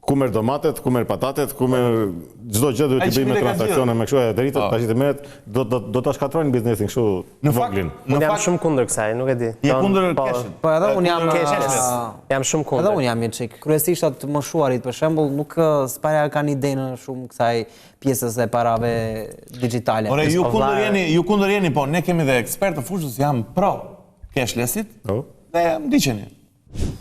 Ku merr domatet, ku merr patatet, ku merr çdo gjë duhet të bëj me transaksione me kështu drejtë tash të merret do ta shkatrojnë biznesin kështu në voglin. Unë jam shumë kundër kësaj, nuk e di. Je kundër cashit. Po edhe unë jam shumë kundër. Edhe unë jam një çik. Kryesisht atë moshuarit për shembull nuk s'para kanë idenë shumë kësaj pjesës e parave digjitale. Ore ju kundër jeni, po ne kemi dhe ekspertë të fushës jam pro cashlessit. Dhe më ndiqeni.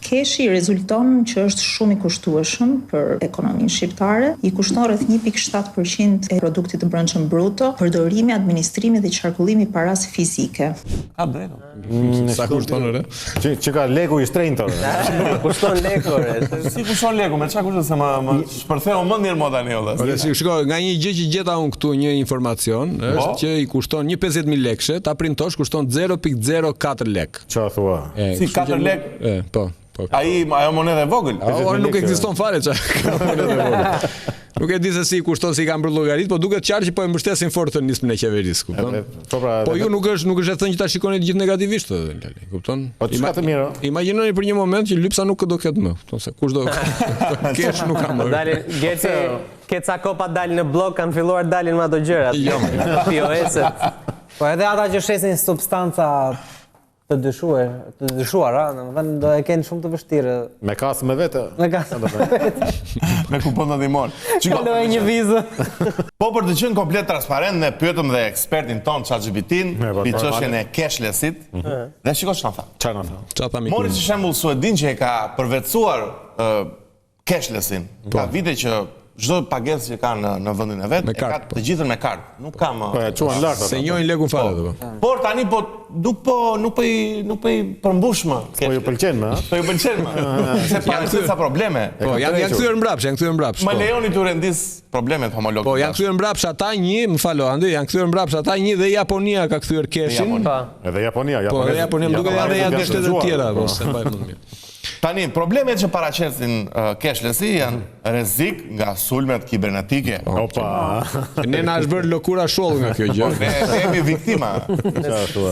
Keshi rezulton që është shumë i kushtueshëm për ekonominë shqiptare, i kushton rreth 1.7% e produktit të brendshëm bruto, përdorimi, administrimi dhe qarkullimi i paras fizike. Ka drejtë. Sa kushton ore? Që ka leku i shtrenjtë ore. Kushton leku ore. Si kushton leku, me çka kushton se më shpërtheu mendjen më tani olla. Ore, shiko, nga një gjë që gjeta unë këtu një informacion, është që i kushton një 50.000 lekëshe, ta printosh kushton 0.04 lek. Çfarë thua? Si 4 lek? Po. Ajo monedhe e vogël. Nuk ekziston fare çka monedhe e vogël. Nuk e di se si kushton, si kanë bërë llogarit, po duket qartë që po e mbështesin fort të nismën e qeverisë, kupton? Po ju nuk është e thënë që ta shikoni gjithë negativisht, kupton? Po çka të mirë. Imagjinoni për një moment që lypsa nuk do ketë më, kupton se kush do kesh nuk ka më. Dalin Geci, ke ca kopa dalin në blog, kanë filluar dalin me ato gjërat. POS-et. Po edhe ata që shesin substanca të dyshuara, domethënë do e kenë shumë të vështirë. Me kasë me vete. Me kupon ndihmon. Kaloj një vizë. Po për të qenë komplet transparent, ne pyetëm dhe ekspertin ton ChatGPT-n mbi çështjen e cashlessit. Dhe shiko çfarë tha. Çfarë tha? Çfarë tha? Mori si shembull Suedin që e ka përvetësuar cashlessin. Ka vite që çdo pagesë që ka në vendin e vet, e ka të gjithën me kartë. Nuk ka më. Po e çuan lart. Se njohin lekun fare ato. Por tani nuk po i përmbush më. Po ju pëlqen më, ha? Po ju pëlqen më. Se janë ca probleme. Po janë kthyer mbrapsht, Më lejoni t'u rendis problemet homolog. Po janë kthyer mbrapsht ata një, më falo Andi, janë kthyer mbrapsht ata një dhe Japonia ka kthyer cashin. Edhe Japonia, Po edhe Japonia më duket janë shtete të tjera, po se mbaj mend mirë. Tani, problemet që paraqesin cashlessi janë rrezik nga sulmet kibernetike. Opa. Ne na është bërë lëkura sholl nga kjo gjë. Ne jemi viktima.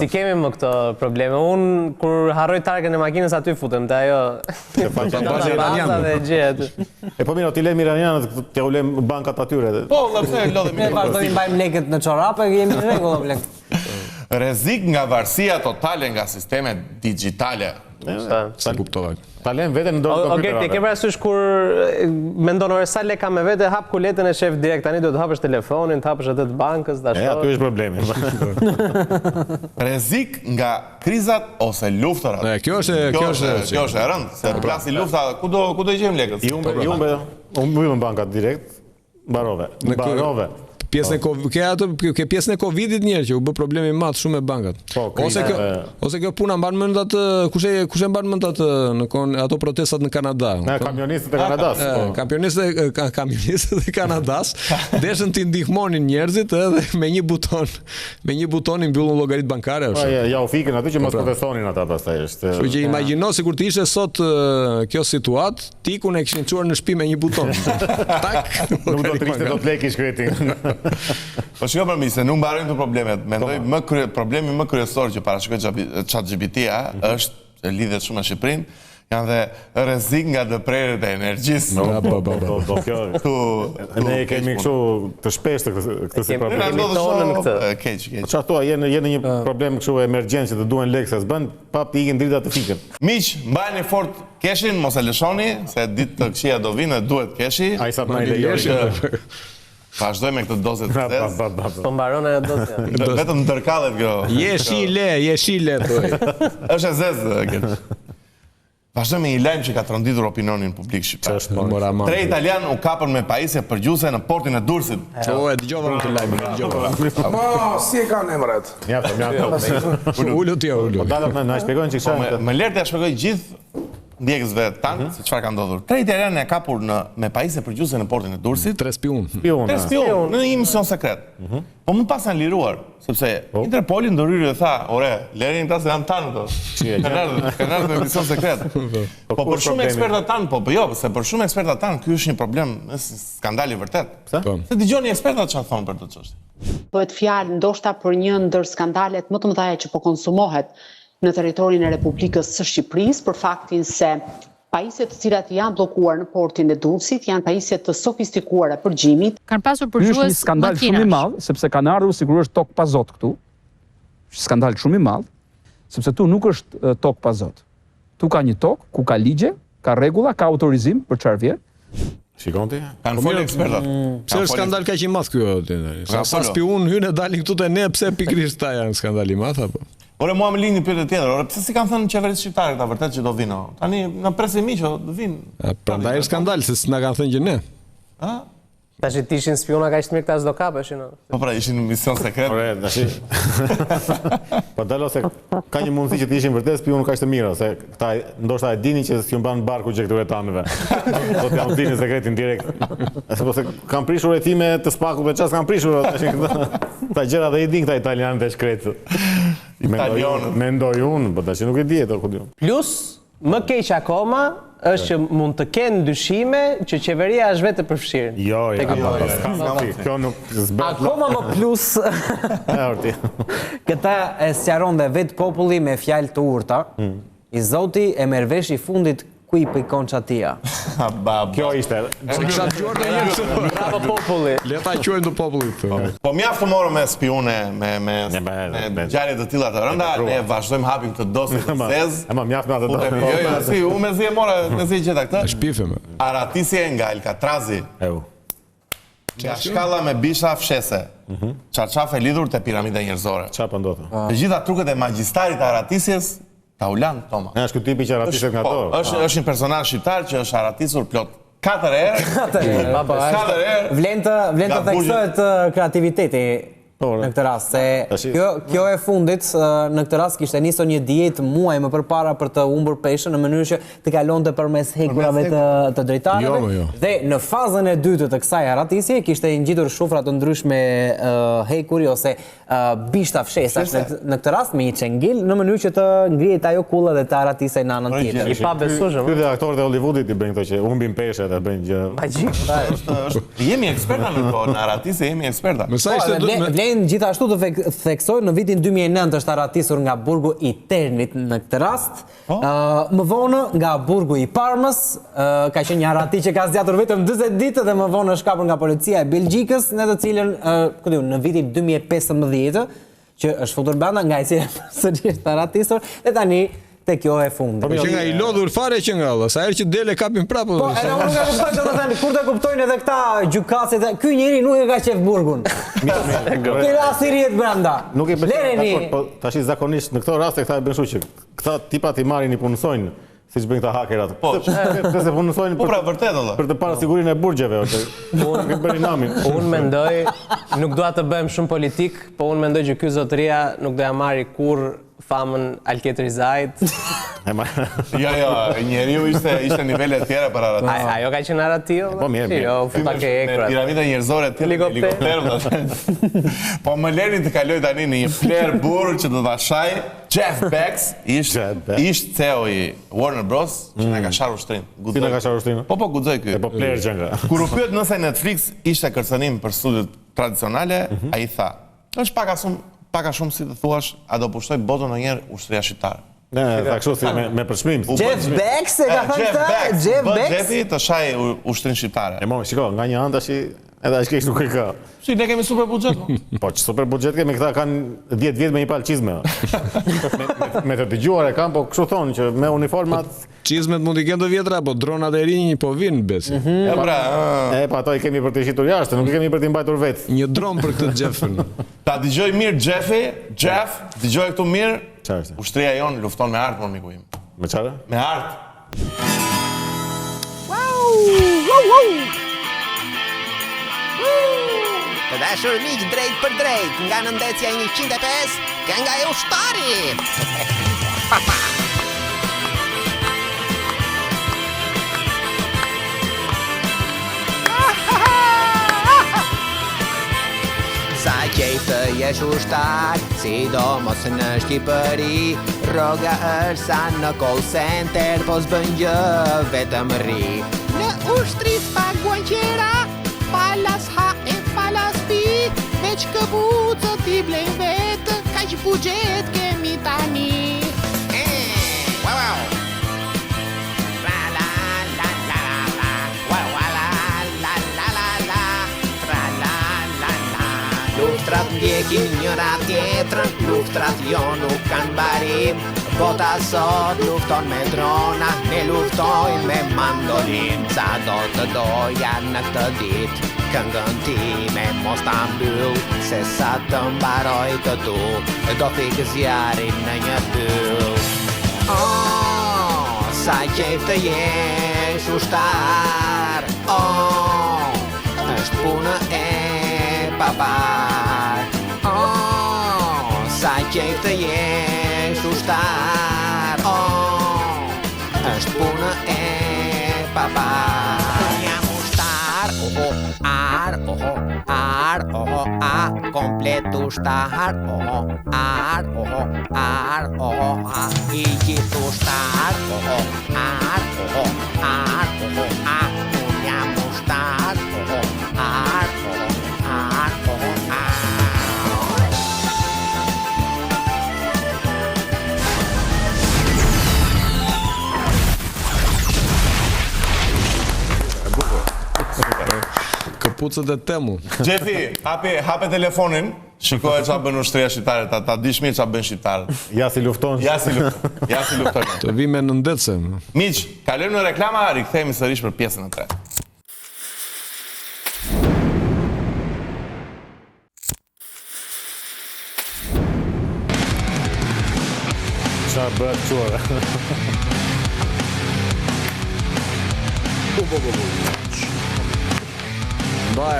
Si kemi më këto probleme. Unë kur harroj targën e makinës aty futem, te ajo dhe gjehet. E po mirë, ti lëm iranianët, t'ja ulem bankat atyre. Po, pse lodhemi. Ne vazhdojmë mbajmë lekët në çorape, jemi në rregull o blek. Rrezik nga varësia totale nga sistemet digjitale. Sa kuptova. Ta lëm veten në dorë të kompjuterit. Okej, ke parasysh kur mendon ore sa lek ka me vete, hap kuletën e shef direkt, tani duhet të hapësh telefonin, të hapësh atë të bankës, dashur. Aty është problemi. Rrezik nga krizat ose luftërat. Kjo është e rëndë, se plasi lufta ku do i gjejmë lekët. I mbyllën bankat direkt, mbarove. Pjesën e pjesën e Covidit njerë që u bë problemi madh shumë me bankat. Ose kjo puna mban mend atë kush e mban mend atë në ato protestat në Kanada. Kamionistët e Kanadas. Kamionistët e Kanadas deshën të ndihmonin njerëzit edhe me një buton i mbyllën llogaritë bankare. Ja u fikën aty që mos protestonin ata pastaj është. Kështu që imagjino sikur të ishte sot kjo situatë, tikun e kishin çuar në shtëpi me një buton. Tak. Nuk do të kishte dot lekë i shkretin. Po shiko për mi, se nuk mbarojnë të problemet. Mendoj problemi më kryesor që parashikoj ChatGPT-a është lidhet shumë me Shqipërinë, janë dhe rrezik nga dëprerjet e energjisë. Ne kemi kështu të shpeshtë këtë si problem. Keq. Çfarë thua, jeni një problem kështu emergjencë që të duhen lekë se s'bën, pap ikin drita të fikën. Miq, mbajeni fort keshin, mos e lëshoni, se ditë të këqija do vinë, duhet keshi. Ai sa më i lejoj. Vazhdoj me këtë dozë të zezë. Po mbaron ajo dozë. Vetëm ndërkallet kjo. Jeshile thoj. Është e zezë këtë. Vazhdoj me një lajm që ka tronditur opinionin publik shqiptar. 3 italian u kapën me pajisje përgjuse në portin e Durrësit. E dëgjova këtë lajm. Si e kanë emrat? Mjaft. Ulu. Na shpjegojnë çik çfarë. Më lërë të ja shpjegoj gjithë ndjekësve tanë se çfarë ka ndodhur. 3 italianë e kapur me pajisje përgjuse në portin e Durrësit. 3 spion. 3 spion në një mision sekret. Po më pas janë liruar, sepse Interpoli ndërhyri dhe tha, ore, lerini ta se janë tanë këto. Kanë ardhur në mision sekret. Po për shumë eksperta tanë, se për shumë eksperta tanë, ky është një problem, skandal i vërtet. Se dëgjoni ekspertat çfarë thonë për këtë çështje. Bëhet fjalë ndoshta për një ndër skandalet më të mëdha që po konsumohet në territorin e Republikës së Shqipërisë, për faktin se pajisjet të cilat janë bllokuar në portin e Durrësit janë pajisje të sofistikuara për gjimit. Kanë pasur përgjues një skandal shumë i madh, sepse kanë ardhur sigurisht tokë pa zot këtu. Skandal shumë i madh, sepse tu nuk është tokë pa zot. Tu ka një tokë ku ka ligje, ka rregulla, ka autorizim për çfarë vjen. Shikonti? Kanë folur ekspertat. Pse është skandal kaq i madh ky? Sa spion hynë dalin këtu te ne, pse pikërisht ta janë skandal i madh apo? Ore, mua më lind një pyetje tjetër. Ore, pse si kanë thënë qeverisë shqiptare ta vërtet që do vinë? Tani na presim mi që do vinë. Prandaj është skandal se s'na kanë thënë që ne. Tash që ishin spiona kaq të mirë këta s'do kapeshin. Po pra, ishin në mision sekret. Ore, tash. Po dallo se ka një mundësi që të ishin vërtet spion kaq të mirë, se këta ndoshta e dinin që s'ju mban barku gjekturetanëve. Do t'ja udhënin sekretin direkt. Sepse kanë prishur hetime të spakut, çfarë kanë prishur tash këta gjëra dhe i din këta italianë të shkretë. Mendoj unë, po tash nuk e di ato ku diun. Plus, më keq akoma është që mund të kenë dyshime që qeveria është vetë e përfshirë. Jo, kjo nuk zbret. Akoma më plus. Këta e sqaron dhe vetë populli me fjalë të urta. I Zoti e merr vesh i fundit ku i pikon çatia. Kjo ishte. Bravo populli. Le ta quajmë të popullit këtu. Po mjaft të morëm me spione, me ngjarje të tilla të rënda, ne vazhdojmë hapim këtë dosje të zezë. Ama mjaft me atë dosje. Jo, si, unë mezi e mora, mezi gjeta këtë. Shpifem. Aratisje nga Alcatrazi. Nga shkalla me bisha fshese. Çarçaf e lidhur te piramida njerëzore. Çfarë po ndodh? Të gjitha truket e magjistarit të aratisjes ta u lanë toma. Është ky tipi që aratiset nga ato. Është një personazh shqiptar që është aratisur plot 4 herë. Vlen të theksohet kreativiteti në këtë rast, se kjo e fundit në këtë rast kishte nisur një dietë muaj më përpara për të humbur peshën në mënyrë që të kalonte përmes hekurave të drejtarëve. Dhe në fazën e dytë të kësaj aratisje kishte ngjitur shufra të ndryshme hekuri ose bishta fshesash në këtë rast me një çengil në mënyrë që të ngrihet ajo kulla dhe të aratisej në anën tjetër. I pabesueshëm. Ky dhe aktorët e Hollywoodit i bëjnë këto që humbin peshë dhe bëjnë gjë. Magjik. Jemi eksperta në këto, në aratisje jemi eksperta. Gjithashtu të theksoj në vitin 2009 është aratisur nga burgu i Ternit në këtë rast. Më vonë nga burgu i Parmës, ka qenë një arati që ka zgjatur vetëm 40 ditë dhe më vonë është kapur nga policia e Belgjikës, në të cilën në vitin 2015 që është futur brenda nga e cila sërish aratisur dhe tani te kjo e fundit. Po që nga i lodhur fare që nga Allah, sa herë që dele kapin prapë. Po, edhe unë nuk e kuptoj që të thënë, kur të kuptojnë edhe këta gjykatësit, ky njeri nuk e ka qef burgun. Ke rasti rjet brenda. Nuk e pëlqen, po tash zakonisht në këto raste këta e bën kështu që këta tipat i marrin i punësojnë, siç bëjnë këta hakerat. Po, pse punësojnë po pra vërtet valla. Për të parë sigurinë e burgjeve, ose nuk e bërin namin. Unë mendoj, nuk dua të bëjmë shumë politik, po unë mendoj që ky zotëria nuk do ja marri kurrë famën Alketrizait. Jo, njeriu ishte nivele të tjera për aratisë. Ajo ka qenë aratiu? Po mirë. Jo, futa ke ekrat. Piramida njerëzore të helikopter. Po më leni të kaloj tani në një fler burr që do ta shaj Jeff Bezos, ish CEO i Warner Bros, që na ka sharrur shtrin. Si na ka sharrur shtrin? Po guxoj ky. Po fler gjëra. Kur u pyet nëse Netflix ishte kërcënim për studiot tradicionale, ai tha, është pak a shumë si të thuash, a do pushtoj botën ndonjëherë ushtria shqiptare. Ne, ta kështu si me përshmim. Jeff Beck se ka thënë këtë? Jeff Beck? Jeffi të shaj ushtrinë shqiptare. E mo, shiko, nga një anë tash edhe as keq nuk e ka. Si ne kemi super buxhet. Po që super buxhet kemi, këta kanë 10 vjet me një palë çizme. Me të dëgjuar e kanë, po kështu thonë që me uniformat çizmet mund të kenë të vjetra, po dronat e rinj po vinë besi. Po ato i kemi për të shitur jashtë, nuk i kemi për të mbajtur vetë. Një dron për këtë Jeffin. Ta dëgjoj mirë Jeff, dëgjoj këtu mirë. Ushtria jonë lufton me art, miku im. Me çfarë? Me art. Të dashur miq, drejt për drejt, nga nëndetja 105, kënga e ushtarit. Sa qejf të jesh ushtar, sidomos në Shqipëri, rroga është sa në call center, po s'bën gjë vetëm ri. Në ushtri s'paguajnë qera, falas ha e falas pi, veç këpucët i blejnë vetë, kaq buxhet kemi tani. Wow. Luftrat ndjekin njëra tjetrën, luftrat jo nuk kanë barim. Bota sot lufton me drona, ne luftojmë me mandolin. Sa do të doja në këtë ditë, këngën time mos ta mbyll, se sa të mbaroj këtu, do fik zjarin në një pyll. Oh, sa qejf të jesh ushtar, oh, është punë e papar. Oh, sa qejf të jesh ushtar, oh, është punë e papar. Jam ushtar, ar, komplet ushtar, ar, i gjithë ushtar, ar, unë jam ushtar, ar, Këpucët e temu. Jeffi, hape telefonin, shikoje qa bën ushtria shqiptare, ta dish mirë qa bën shqiptarët. Ja si lufton. Ja si lufton. Të vi me nëndetëse. Miq, kalojmë në reklama, rikthehemi sërish për pjesën e tretë. Qa bëhet quara.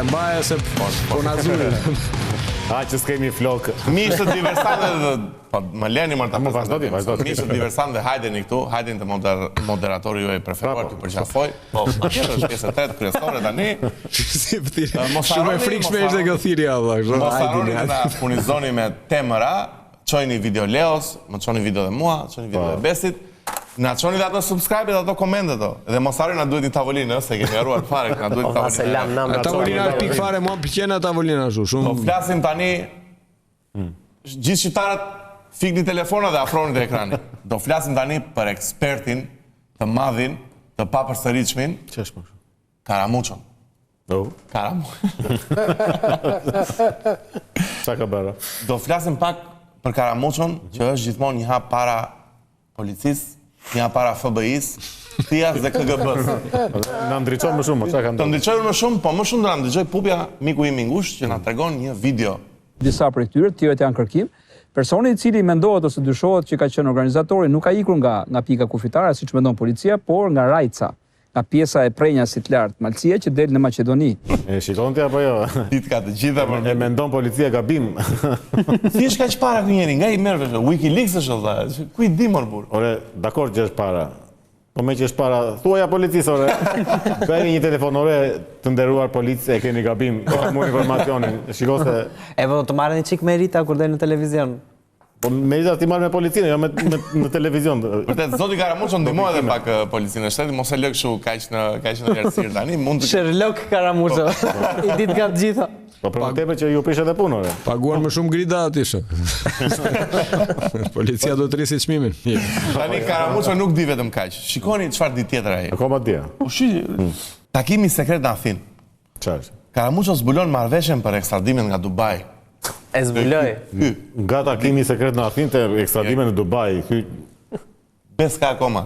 Mbaje se po na zuri. A që s'kemi flokë. Miq të diversantëve, po më leni më ta vazhdo ti. Miq të diversantëve, hajdeni këtu, hajdeni të moderatori juaj preferuar të përqafoj. Po, atëherë është pjesa e tretë kryesore tani. Shumë e frikshme ishte kjo thirrje valla. Mos harroni të na punizoni me temëra, çojini video Leos, më çoni video dhe mua, çoni video dhe Besit. Na çoni dhe ato subscribe dhe ato komente ato. Dhe mos harroni na duhet një tavolinë, se kemi haruar fare, na duhet tavolinë. Tavolina është pikë fare, mua pëlqen ato tavolina ashtu, shumë. Do flasim tani. Gjithë shqiptarët fikni telefona dhe afroni te ekrani. Do flasim tani për ekspertin të madhin, të papërsëritshmin. Ç'është më? Karamuçon. Çka ka bërë? Do flasim pak për Karamuçon, që është gjithmonë një hap para policisë, një hap para FBI-s, TIA-s dhe KGB-s. Na ndriçon më shumë, çka ka ndodhur? Të ndriçojnë më shumë, po më shumë do na ndriçoj Pupja, miku im i ngushtë, që na tregon një video. Disa prej tyre, të tjerët janë kërkim. Personi i cili mendohet ose dyshohet që ka qenë organizatori nuk ka ikur nga pika kufitare, siç mendon policia, por nga Rajca, nga pjesa e prenjasit lart Malcia që del në Maqedoni. E shikon ti apo jo? Ditë ka të gjitha për e mendon policia gabim. Si është kaq para ky njeri? Nga i merr vesh? WikiLeaks është valla. Ku i di mor burr? Ore, dakor që është para. Po me që është para, thuaja policisë, ore. Bëni një telefon, ore, të nderuar policë, e keni gabim, mu informacionin. Shiko se... E po të marrë një qik me Rita kur dhe në televizion. Po merita ti marrë me policinë, jo në televizion. Vërtet, zoti Karamuço ndihmoi edhe pak policinë e shtetit, mos e lë kështu kaq në errësirë tani, mund të Sherlock Karamuço. I ditë nga të gjitha. Po për tepër që ju prish edhe punore. Paguar më shumë grida aty ishte. Policia do të rrisi çmimin. Tani Karamuço nuk di vetëm kaq. Shikoni çfarë di tjetër ai. Akoma di. Takimi sekret në Athinë. Çfarë? Karamuço zbulon marrëveshjen për ekstradimin nga Dubai. E zbuloj. Nga takimi sekret në Athinë te ekstradimi në Dubai. Bes ka akoma.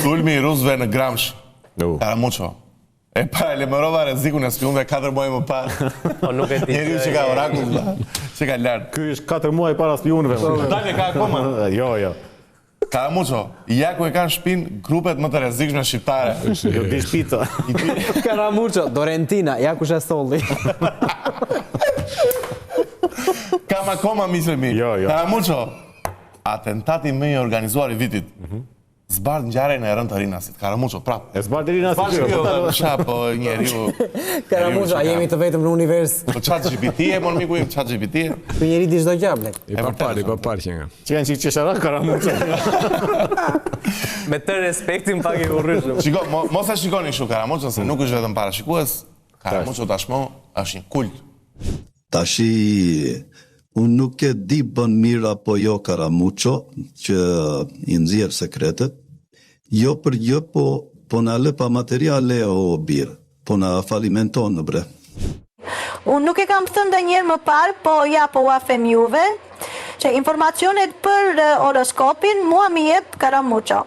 Sulmi i rusëve në Gramsh. Karamuço. E para lemërova rrezikun e spionëve 4 muaj më parë. Po nuk e di. Njeriu që ka orakull, që ka lart. Ky është 4 muaj para spionëve. Dalë ka akoma. Jo. Karamuço, ja ku e kanë shpinë grupet më të rrezikshme shqiptare. Jo di shpita. Karamuço, Dorentina, ja kush e solli. Kam akoma misë mi. Karamuço, atentati më i organizuar i vitit. Zbardh ngjarjen e rënë të Rinasit. Karamuço, prap. E zbardh Rinasit. Po njeriu. Karamuço, a jemi të vetëm në univers? Po ChatGPT e mon miku im, ChatGPT. Ky njeri di çdo gjë, blek. I papar që nga. Që janë çik çeshara Karamuço. Me të respektin pak i urryshëm. Shiko, mos e shikoni kështu Karamuço, se nuk është vetëm parashikues. Karamuço tashmë është një kult. Tashi unë nuk e di bën mirë apo jo Karamuço që i nxjerr sekretet. Jo për gjë, po na lë pa materiale o birë, po na falimenton në bre. Unë nuk e kam thënë ndonjëherë më parë, po ja po ua them juve, që informacionet për horoskopin mua mi jep Karamuço.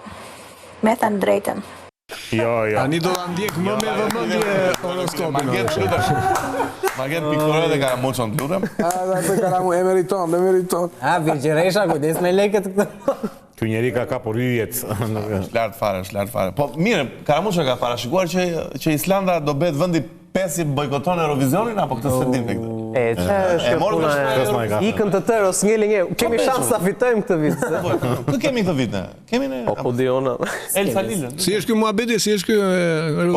Me thënë drejtën. Jo. Ani do ta ndjek më me vëmendje horoskopin. Marget pikturë dhe Karamuçon, lutem. Dhe Karamuço e meriton. Virgjeresha, kujdes me lekët këto. Ky njeri ka kapur yjet. Lart fare. Po mirë, Karamuço ka parashikuar që Islanda do bëhet vendi 5 i bojkoton Eurovizionin apo këtë se dim këtë. Ç'është puna? Ikën të tërë ose ngeli një. Kemi shans ta fitojmë këtë vit. Kë kemi këtë vit ne? Kemi ne. Po di ona. Elsa Lilën. Si është ky muhabeti, si është ky?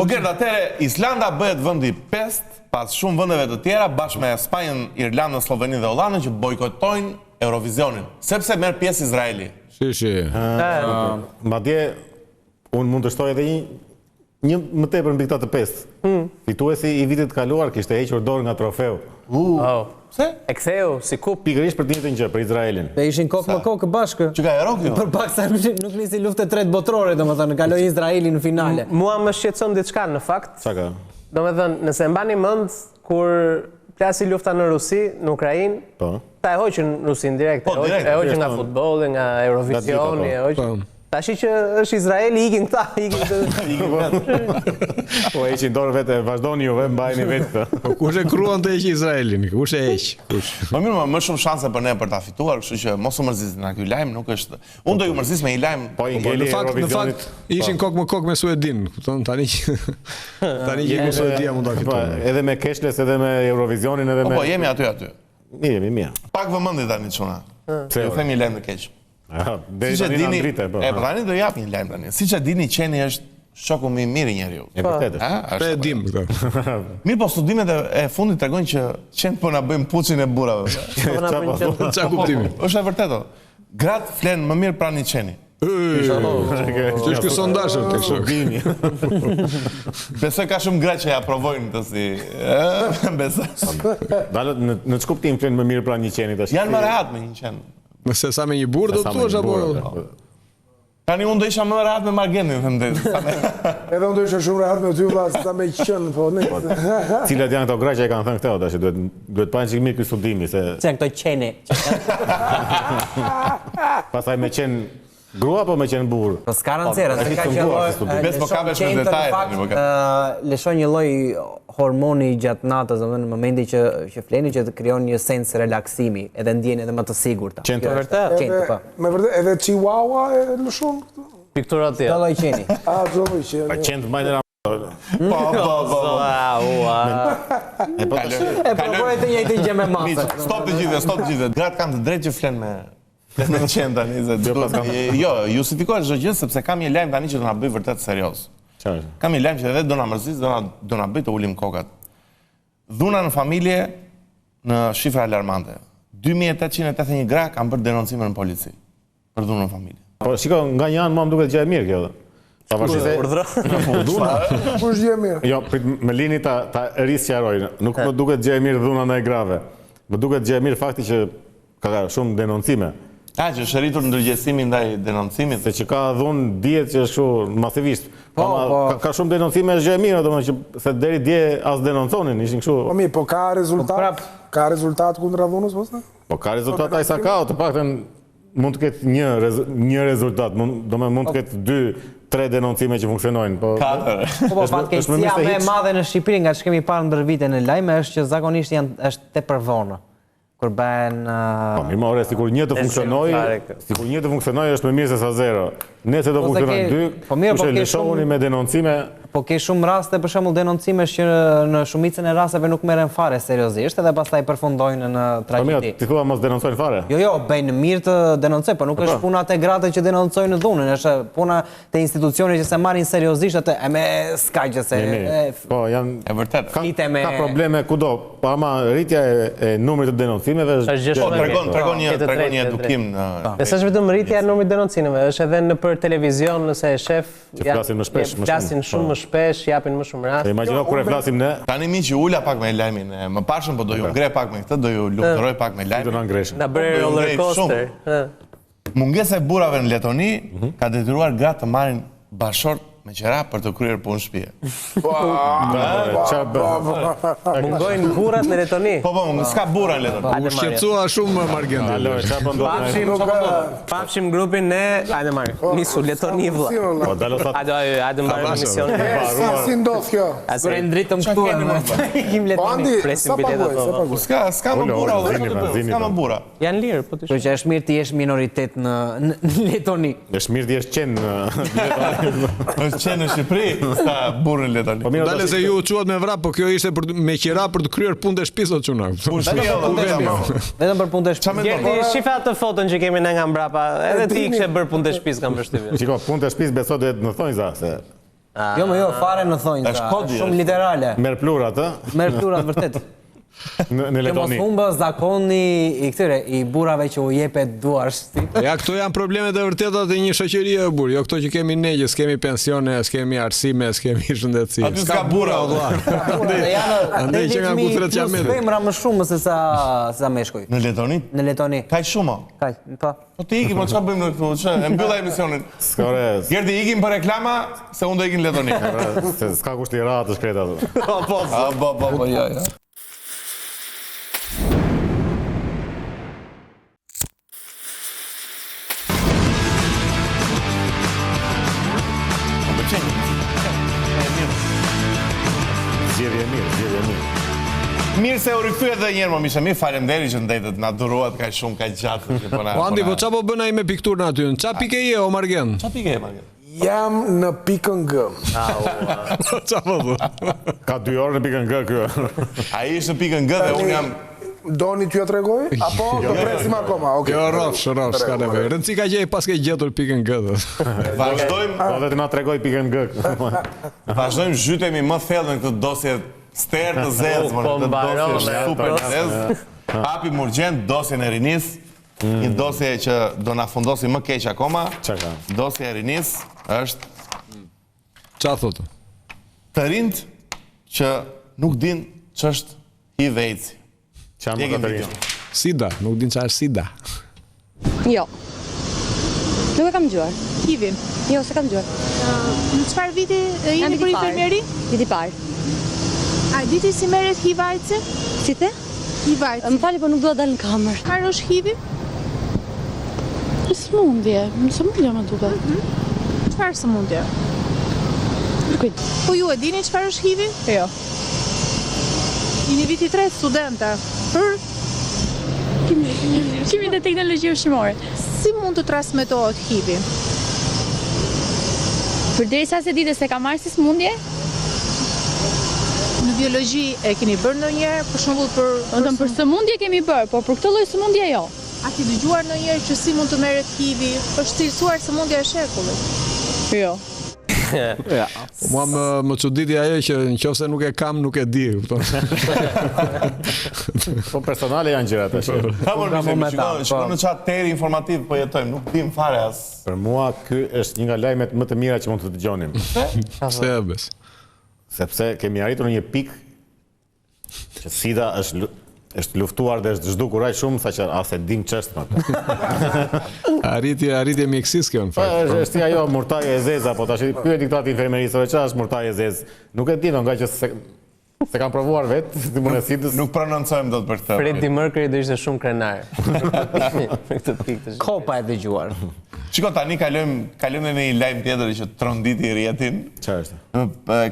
Okej, atëherë Islanda bëhet vendi 5 pas shumë vendeve të tjera bashkë me Spanjën, Irlandën, Sloveninë dhe Hollandën që bojkotojnë Eurovisionin, sepse merr pjesë Izraeli. Si. Madje unë mund të shtoj edhe një më tepër mbi këta të 5. Fituesi i vitit kaluar kishte hequr dorë nga trofeu. Pse? E ktheu si kup pikërisht për të njëjtën gjë, për Izraelin. Dhe ishin kokë me kokë bashkë. Që ka ero kjo? Për paksa nuk nisi luftë e tretë botërore, domethënë kaloi Izraeli në finale. Mua më shqetëson diçka në fakt. Çka ka? Domethënë, nëse mbani mend kur plasi lufta në Rusi, në Ukrainë, ta e hoqën Rusin direkt, e hoqën nga futbolli, nga Eurovisioni, e hoqën. Tashi që është Izraeli, ikin këta, Po heqin dorë vetë, vazhdoni juve, mbajni vetë. Po kush e kruan të heqë Izraelin? Kush e heq? Po mirë, më shumë shanse për ne për ta fituar, kështu që mos u mërzisni nga ky lajm, nuk është. Unë do ju mërzis me një lajm. Po i ngeli Eurovisionit. Ishin kokë me kokë me Suedin, kupton? Tani që Suedia mund ta fitojë. Edhe me cashless, edhe me Eurovisionin, edhe me. Po jemi aty. Jemi mirë. Pak vëmendje tani çuna. Se ju them një lajm të keq. Siç e dini, po tani do jap një lajm tani. Siç e dini, Qeni është shoku më i mirë i njeriu. E vërtetë. Po e dim këtë. Mirë, po studimet e fundit tregojnë që Qen po na bëjmë puçin e burrave. Çfarë kuptimi? Është e vërtetë. Gratë flen më mirë pranë Qeni. Që është ky sondazh tek shokimi. Besoj ka shumë gra që ja provojnë të si. Besoj. Dalët në ç'kuptim flen më mirë pranë një Qeni tash. Janë më rehat me një Qen. Nëse sa me një burr do thuash apo tani unë do isha më rehat me Margenin, them drejt. Edhe unë do isha shumë rehat me ty vllaz, sa me qen, po ne. Cilat janë ato gra që e kanë thënë këto tash, duhet pa çik mirë ky studimi se këto Qeni. Pastaj me Qen grua apo me Qen burr? Po s'ka rancera, se ka qenë lëshon një lloj hormoni gjatë natës, domethënë në momentin që fleni që të krijon një sens relaksimi, edhe ndjen edhe më të sigurta. Qenë vërtet. Me vërtet edhe Chihuahua e lëshon këtu. Piktura tjetër. Dalloj Qeni. Dalloj Qeni. Pa Qen mbajnë E provoj të njëjtën gjë me masë. Stop të gjithë. Gratë kanë të drejtë që flen me Qen tani. Jo, justifikohet çdo gjë sepse kam një lajm tani që do na bëj vërtet serioz. Kam një lajm që edhe do na mërzis, do na bëj të ulim kokat. Dhuna në familje në shifra alarmante. 2881 gra kanë bërë denoncime në polici për dhunë në familje. Po shiko, nga një anë mua më duket gjë e mirë kjo. Pavarësisht se Kush gjë e mirë? Jo, prit me lini ta risqaroj. Nuk më duket gjë e mirë dhuna ndaj grave. Më duket gjë e mirë fakti që ka shumë denoncime. Që është rritur ndërgjegjësimi ndaj denoncimit. Se që ka dhunë dihet që është kështu masivisht. Ka shumë denoncime është gjë e mirë, domethënë që se deri dje as denonconin, ishin kështu. Po mirë, po ka rezultat? Ka rezultat kundra dhunës ose? Po ka rezultat ai sa ka, të paktën mund të ketë një rezultat, domethënë mund të ketë 2-3 denoncime që funksionojnë, po 4. Po fatkeqësia më e madhe në Shqipëri nga ç'kemi parë ndër vite në lajme është që zakonisht është tepër vonë. Kur bëhen po mirë, more, sikur një të funksionojë është më mirë se sa 0. Nëse do funksionojnë 2, kush e lëshoni me denoncime. Po ke shumë raste për shembull denoncimesh që në shumicën e rasteve nuk merren fare seriozisht edhe pastaj përfundojnë në tragjedi. Po mirë, ti thua mos denoncojnë fare? Jo, bëjnë mirë të denoncojnë, por nuk është puna te gratë që denoncojnë dhunën, është puna te institucionet që se marrin seriozisht atë, me s'ka gjë se. Po janë e vërtet. Ka probleme kudo, po ama rritja e numrit të denoncimeve tregon një edukim në. Nëse është vetëm rritja e numrit të denoncimeve, është edhe nëpër televizion, nëse e shef, flasin shumë më shpesh, japin më shumë raste. Imagjino kur e flasim ne. Tani mi që ula pak me lajmin, më pashëm po do ju ngre pak me këtë, do ju luftëroj pak me lajmin. Na bëre roller coaster. Mungesa e burrave në Letoni ka detyruar gratë të marrin bashort me qera për të kryer punë shtëpie. Mungojnë burrat në Letoni. Po, s'ka burra në Letoni. U shqetësua shumë Margen. Pafshim grupin ne, hajde Marg, nisu Letoni vëlla. Hajde marrë misionin. Si ndodh kjo? Kur e ndritëm këtu, ikim Letoni, presim biletat ato. Ska më burra, s'ka më burra. Janë lirë, po të shumë. Që është mirë ti jesh minoritet në Letoni. Është mirë ti jesh qenë në është qenë në Shqipëri, sta burrë në Letoni. Dale se ju quat me vrap, po kjo ishte me qira për të kryer punë të shtëpisë o çuna. Vetëm për punë të shtëpisë. Gerti, shifa atë foton që kemi ne nga mbrapa, edhe ti kishe bërë punë të shtëpisë kam përshtypjen. Shiko, punë të shtëpisë besoj duhet në thonjza se. Jo, fare në thonjza. Shumë literale. Merr plurat, ë? Merr plurat vërtet. Në Letoni. Mos humbë zakoni i këtyre, i burrave që u jepet duar shtyp. Ja, këto janë problemet e vërteta të një shoqërie e burr. Jo këto që kemi ne, që s'kemi pensione, s'kemi arsime, s'kemi shëndetësi. Aty s'ka burra vëlla. Andaj që nga kutret që janë. Femra më shumë se sa meshkuj. Në Letoni? Në Letoni. Kaq shumë? Kaq, po. Po ti ikim, çfarë bëjmë ne këtu? E mbylla emisionin. Skore. Gerti ikim për reklama se unë do ikim në Letoni. Se s'ka kusht i rahat të shkreta atë. Po, jo. Mirë se u rikthyet edhe një herë, më Misha, mirë faleminderit që ndetët, na duruat kaq shumë, kaq gjatë që po na. Po Andi, po çfarë po bën ai me pikturën aty? Ç'a pikë je o Margen? Ç'a pikë je Margen? Jam në pikën G. Ç'a po bën? Ka 2 orë në pikën G ky. Ai është në pikën G dhe unë jam. Doni t'ju tregoj? Apo do presim akoma? Okej. Jo, rrofsh, s'ka nevojë. Rëndësi ka gjej pas ke gjetur pikën G. Vazhdojmë, po vetë na tregoj pikën G. Vazhdojmë, zhytemi më thellë në këtë dosje ster të zezë, në dosje super të zezë. Papi Murgjend, dosjen e rinis, një dosje që do na fundosi më keq akoma. Dosja e rinis është... Qa thotë? Të rinjt që nuk din që është HIV AIDS. Qanë më të rinjt? Sida, nuk din që është Sida. Jo. Nuk e kam gjuar. HIV-in? Jo, se kam gjuar. Në qëfar viti jeni për infermieri? Viti parë. A diti si merret HIV-AIDS? Si the? HIV-AIDS. Më fali, po nuk do dalë në kamer. Çfarë është HIV-i? Sëmundje, sëmundje më duket. Çfarë sëmundje? Po ju e dini çfarë është HIV-i? Jo. Jeni viti 3 studente. Për Kimi dhe teknologji ushqimore. Si mund të transmetohet HIV-i? Përderisa se dite se ka marrë si sëmundje? Në biologji e keni bërë ndonjëherë, për shembull për sëmundje kemi bërë, por për këtë lloj sëmundje jo. A ke dëgjuar ndonjëherë që si mund të merret HIV-i? Është cilësuar sëmundja e shekullit. Jo. Mua më çuditi ajo që nëse nuk e kam, nuk e di, kupton. Po personale janë gjërat tash. Shikon në çat teri informativ po jetojmë, nuk dim fare as. Për mua ky është një nga lajmet më të mira që mund të dëgjonim. Pse e bes? Sepse kemi arritur në një pikë që SIDA është luftuar dhe është zhdukur aq shumë sa që as e dim ç'është më. Arritje mjekësisë kjo në fakt. Është ajo murtaja e zezë apo tash pyet diktat infermerisë ç'është murtaja e zezë. Nuk e di nga që se kam provuar vetë, ti mund e sidës. Nuk prononcojmë dot për këtë. Freddie Mercury do ishte shumë krenar. Kopa e dëgjuar. Shiko tani kalojmë në një lajm tjetër që tronditi rrjetin. Çfarë është?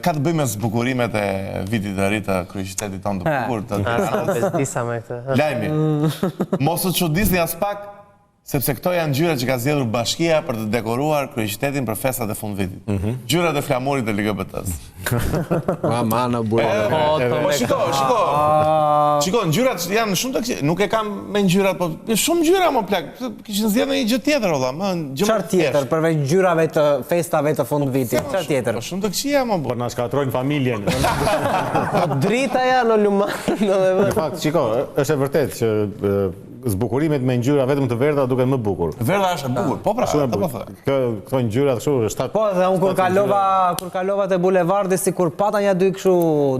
Ka të bëjë me zbukurimet e vitit të ri të kryeqytetit tonë të bukur të Tiranës. Disa me këtë. Lajmi. Mos u çudisni as pak, sepse këto janë ngjyrat që ka zgjedhur bashkia për të dekoruar kryeqytetin për festat e fundvitit. Ngjyrat e flamurit të LGBT-s. Mana burrë. Shiko, ngjyrat janë shumë të këqija. Nuk e kam me ngjyrat, po shumë ngjyra më plak. Kishin zgjedhur një gjë tjetër olla, më gjë. Çfarë tjetër përveç ngjyrave të festave të fundvitit? Çfarë tjetër? Shumë të këqija më po na shkatrojnë familjen. Drita janë në Luman, domethënë. Në fakt, shiko, është e vërtetë që zbukurimet me ngjyra vetëm të verdha duken më bukur. Verdha është e bukur. Po pra, ato po thoj. Këto ngjyrat kështu është. Po, dhe unë kur kalova te bulevardi sikur pata një dy kështu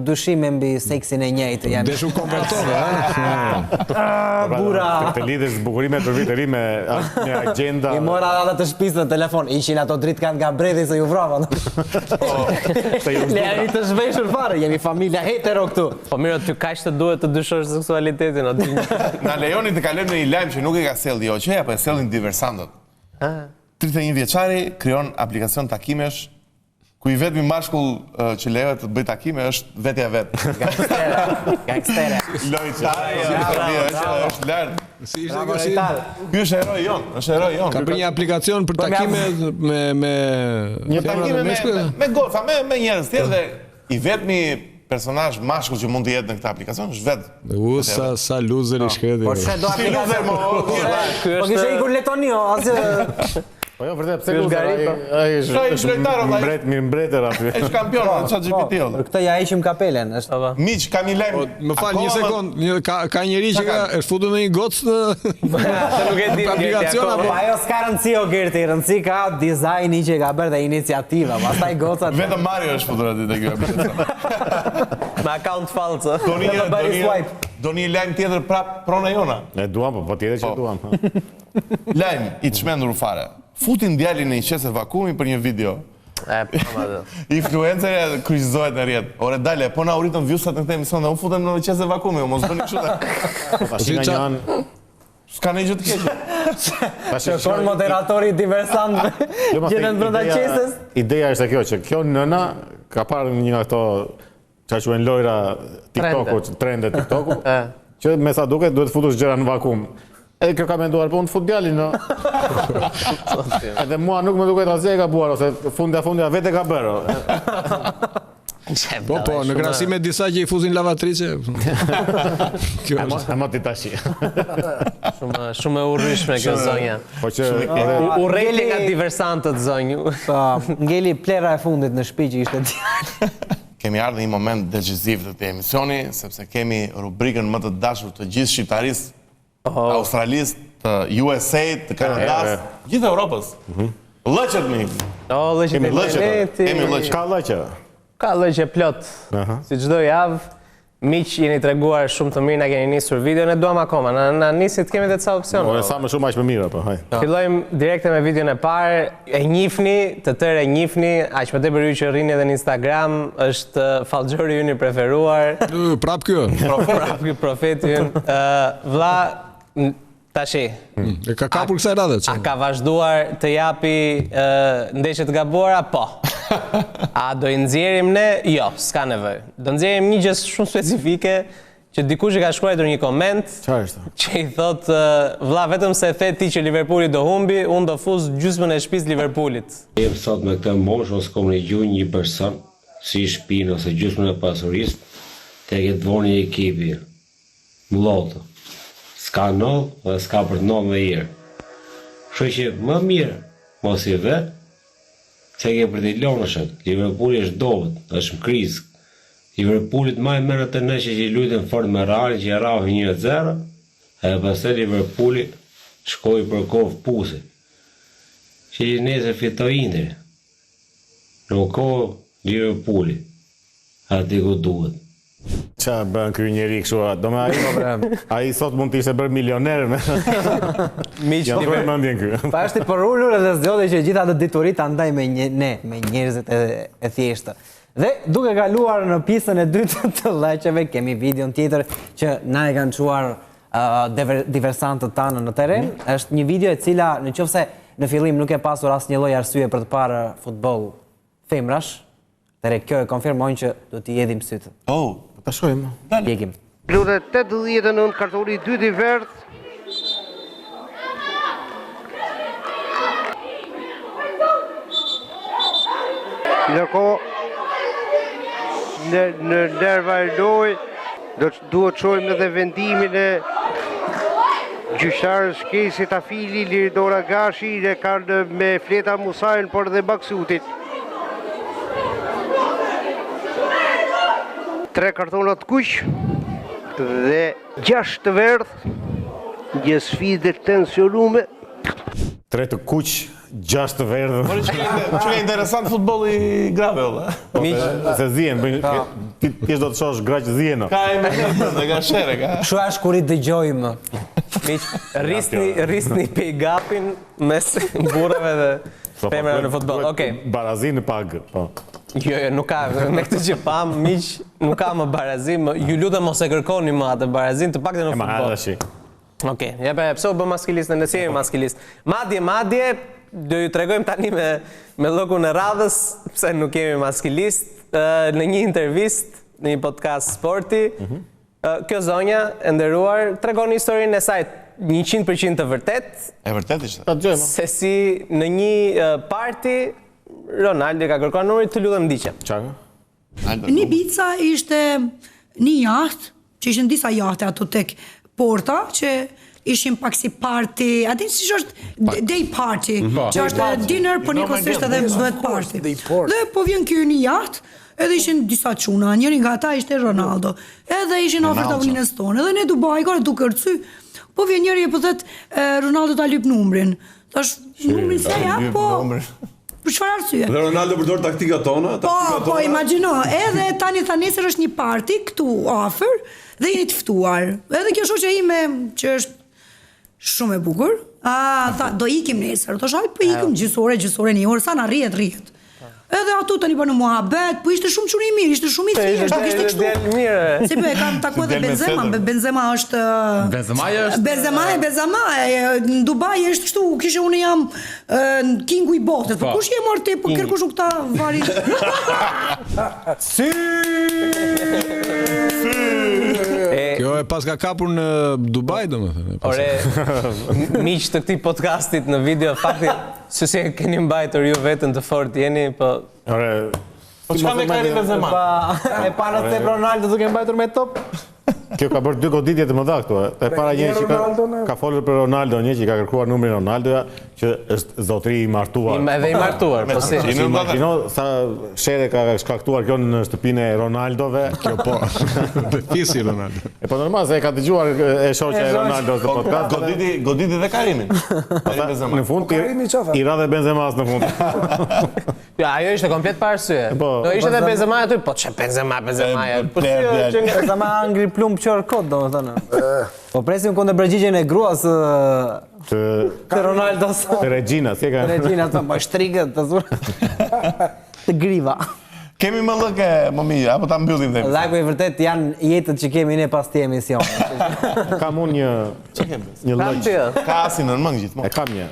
dyshime mbi seksin e njëjtë janë. Deshu konvertove, ha? Bura. Të lidhësh zbukurimet për vit të ri me agenda. I mora ata të shtëpisë në telefon, ishin ato dritë kanë nga bredhi se ju vrava. Ne jemi të zhveshur fare, jemi familja hetero këtu. Po mirë, ty kaq të duhet të dyshosh seksualitetin aty. Na lejoni të kalojmë në një lajm që nuk e ka sjellë Joqe, apo e sjellin diversantët. 31 vjeçari krijon aplikacion takimesh ku i vetmi mashkull që lejohet të bëj takime është vetja vet. Gangster. Lojça. Është lart. Si ishte kjo si? Ky është heroi jon, është heroi jon. Ka bërë një aplikacion për takime me një takime me golfa, me njerëz tjerë dhe i vetmi personazh mashkull që mund të jetë në këtë aplikacion është vetë. Sa loser i shkreti. Po çfarë do aplikacion? Po kishte ikur Letonio, asgjë. Po jo, vërtet pse ai është mbretër aty. Është kampion në ChatGPT. Këtë ja heqim kapelen, është. Miq, kam një lajm. Më fal një sekond, ka njëri që është futur në një gocë nuk e di aplikacion apo ajo s'ka rëndësi o Gerti, rëndësi ka dizajni që ka bërë dhe iniciativa, pastaj gocat. Vetëm Mario është futur aty te ky aplikacion. Me account false. Do një lajm tjetër prap prona jona. Ne duam, po tjetër që duam. Lajm i çmendur fare. Futin djalin në një qese vakumi për një video. Influencerja kryqëzohet në rrjet. Ore dale, po na uritën vjusat në këtë emision dhe unë futem në qese vakumi, mos bëni kështu. S'ka një gjë të keqe. Shkon moderatori diversant gjenën brenda qesës. Ideja është kjo që kjo nëna ka parë një nga këto çfarë quhen lojra TikTok-ut, trendet TikTok-ut, që me sa duket duhet futush gjëra në vakum. Edhe kjo ka menduar, po unë të fut djalin, no? Edhe mua nuk më duket asgjë e ka buar, ose fundja vete ka bërë. Po, në krahasim me disa që i fuzin lavatrice. E moti tashi. Shumë e urryshme kjo zonja. Po që urrejti nga diversantët zonjë. Po, ngeli plera e fundit në shtëpi që ishte djalë. Kemi ardhur në një moment decisiv të këtij emisioni, sepse kemi rubrikën më të dashur të gjithë shqiptarisë, Australisë, të USA, të Kanadas, gjithë Europës. Lëqet mi. Kemi lëqet. Ka lëqe. Ka lëqe plot. Si çdo javë, miq jeni treguar shumë të mirë, na keni nisur video, ne duam akoma. Na nisit kemi edhe ca opsione. Po sa më shumë aq më mirë apo, haj. Fillojmë direkte me videon e parë. E njihni, të tërë e njihni, aq më tepër ju që rrini edhe në Instagram, është fallxhori ynë i preferuar. Prap ky. Prap ky profeti ynë. Vlla tashi. E ka kapur kësaj radhe. A ka vazhduar të japi ndeshje të gabuara? Po. A do i nxjerrim ne? Jo, s'ka nevojë. Do nxjerrim një gjë shumë specifike që dikush e ka shkruar një koment. Çfarë është? Që i thot vlla vetëm se the ti që Liverpooli do humbi, unë do fuz gjysmën e shtëpisë Liverpoolit. Jem sot me këtë moshë ose komunikoj një person si shtëpinë ose gjysmën e pasurisë tek e dvoni një ekipi. Mllotë. S'ka noll dhe s'ka për noll me irë. Kështu që më mirë mos i ve, Se ke për t'i lonëshët, Liverpooli është dobet, është më krizë. Liverpoolit maj mërë të nëshë që i lujtën fort me Realin që i rafi 1-0, e pastaj Liverpooli shkoi për kohë pusi. Që i nesër fitoi Interi. Nuk kohë Liverpooli. Ati ku duhet. Qa bën ky njeri kështu, do me ai sot mund të ishte bërë milioner me. Pa është i përullur edhe zgjodhi që gjitha të diturit andaj me njerëzit e thjeshtë. Dhe duke kaluar në pjesën e dytë të lëqeve, kemi videon tjetër që na e kanë çuar diversantët tanë në teren. Është një video e cila nëse në fillim nuk e pasur asnjë lloj arsye për të parë futboll femrash, atëherë kjo e konfirmojnë që do t'i jedhim sytë. Ta shkojmë. Jekim. Lutet 89 kartoni 2 i verdh. Ndërkohë në nerva e loj duhet të shojmë edhe vendimin e gjyqtarës Kesi Tafili, Liridora Gashi dhe kanë me Fleta Musajn por dhe Maksutit. 3 kartonat kuq dhe 6 të verdh, një sfidë tensionume. 3 të kuq, 6 të verdh. Që ka interesant futbolli grave, ola. Se zien, ti do të shosh graq zien. Ka e me dhe ka shere, ka. Shu është kur i dëgjojmë. Rrisni pe gapin mes burrave dhe femrave në futboll. Okej. Barazin në pagë, po. Jo, nuk ka, me këtë që pam, miq, nuk ka më barazim, ju lutem mos e kërkoni më atë barazim, të paktën në futboll. Okej, pse u bë maskilist në nesër maskilist. Madje do ju tregojmë tani me llokun e radhës pse nuk kemi maskilist. Në një intervistë në një podcast sporti, kjo zonja e nderuar tregon historinë e saj 100% të vërtet. E vërtet ishte. Se si në një party Ronaldo ka kërkuar numrin, të lutem ndiqe. Çfarë? Në Ibiza ishte një jahtë, që ishin disa jahte ato tek porta, që ishin pak si party, a din si është day party, që është dinner, po njëkohësisht edhe bëhet party. Dhe po vjen ky një jahtë, edhe ishin disa çuna, njëri nga ata ishte Ronaldo. Edhe ishin afër tavolinës tonë, edhe ne Dubai ka duke kërcy. Po vjen njëri e po thet Ronaldo ta lyp numrin. Thash, numrin se ja, po. Për çfarë arsye? Dhe Ronaldo përdor taktikat tona, Po, imagjino, edhe tani tha nesër është një party këtu afër dhe jeni të ftuar. Edhe kjo shoqja ime që është shumë e bukur, tha do ikim nesër. Thash, po ikim gjysore, një orë, sa na rrihet. Edhe atu tani po në muhabet, po ishte shumë çuni i mirë, ishte shumë i thjeshtë, nuk ishte kështu. Si po e kam takuar edhe Benzema është Benzema në Dubai është kështu, kishte unë jam kingu i botës, po kush je mor ti, po kërkush u këta vari. Kjo e pas ka kapur në Dubai, domethënë. Ore, miq të këtij podcastit në video, fakti se si keni mbajtur ju veten të fortë jeni, po ore, po çfarë me Karim Benzema? E para se Ronaldo duke mbajtur me top. Kjo ka bërë 2 goditje të mëdha këtu. E para një që ka folur për Ronaldo, një që ka kërkuar numrin Ronaldoja, që është zotëri i martuar. Edhe i martuar, po si. Imagjino sa shere ka shkaktuar kjo në shtëpinë e Ronaldove. Kjo po. Fisi Ronaldo. E po normal se e ka dëgjuar e shoqja e Ronaldos në podcast. Goditi dhe Karimin. Në fund i ra dhe Benzemas në fund. Ja, ajo ishte komplet pa arsye. Do ishte edhe Benzema aty, po çe Benzema. Po Benzema ngri plumb qor kod, domethënë. Po presim kundër përgjigjen e gruas të Ronaldos. Të Regina, si e ka? Regina, po shtrigët të zura. Të griva. Kemi më lëke, më mirë, apo ta mbyllim dhe? Laku i vërtet janë jetët që kemi ne pas ti emision. Kam unë një lëgjë. Ka asin në mëngj gjithmonë. E kam një.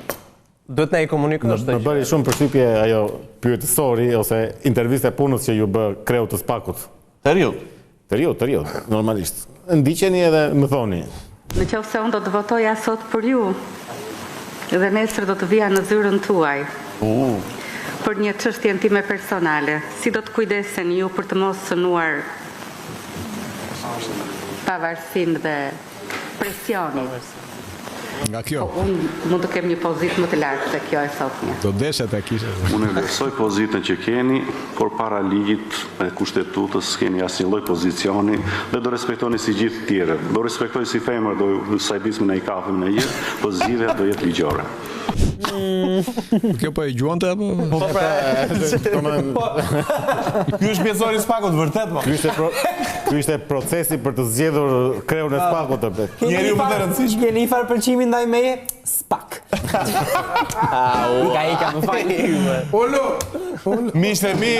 Duhet na i komunikosh. Më bëri shumë përshtypje ajo pyetësori ose interviste punës që ju bë kreu të Spakut. Të riu, normalisht. Ndiqeni edhe më thoni. Në qoftë se unë do të votoja sot për ju, dhe nesër do të vija në zyrën tuaj. Për një çështjen time personale, si do të kujdesen ju për të mos sënuar pavarësinë dhe presionin? Nga kjo. Unë mund të kem një pozitë më të lartë se kjo e sotme. Do deshet e kishe. Unë e besoj pozitën që keni, por para ligjit e kushtetutës keni asnjë lloj pozicioni dhe do respektoni si gjithë tjerë. Do respektoj si femër, do sajdismin e i kafën në jetë, po zgjidhja do jetë ligjore. Kjo po e gjuante apo? Ky është pjesori i spakut vërtet po. Ky ishte procesi për të zgjedhur kreun e spakut. Njeriu më të rëndësishëm. Keni farë përqimin ndaj meje? Spak. Ka më fal. Miqtë e mi,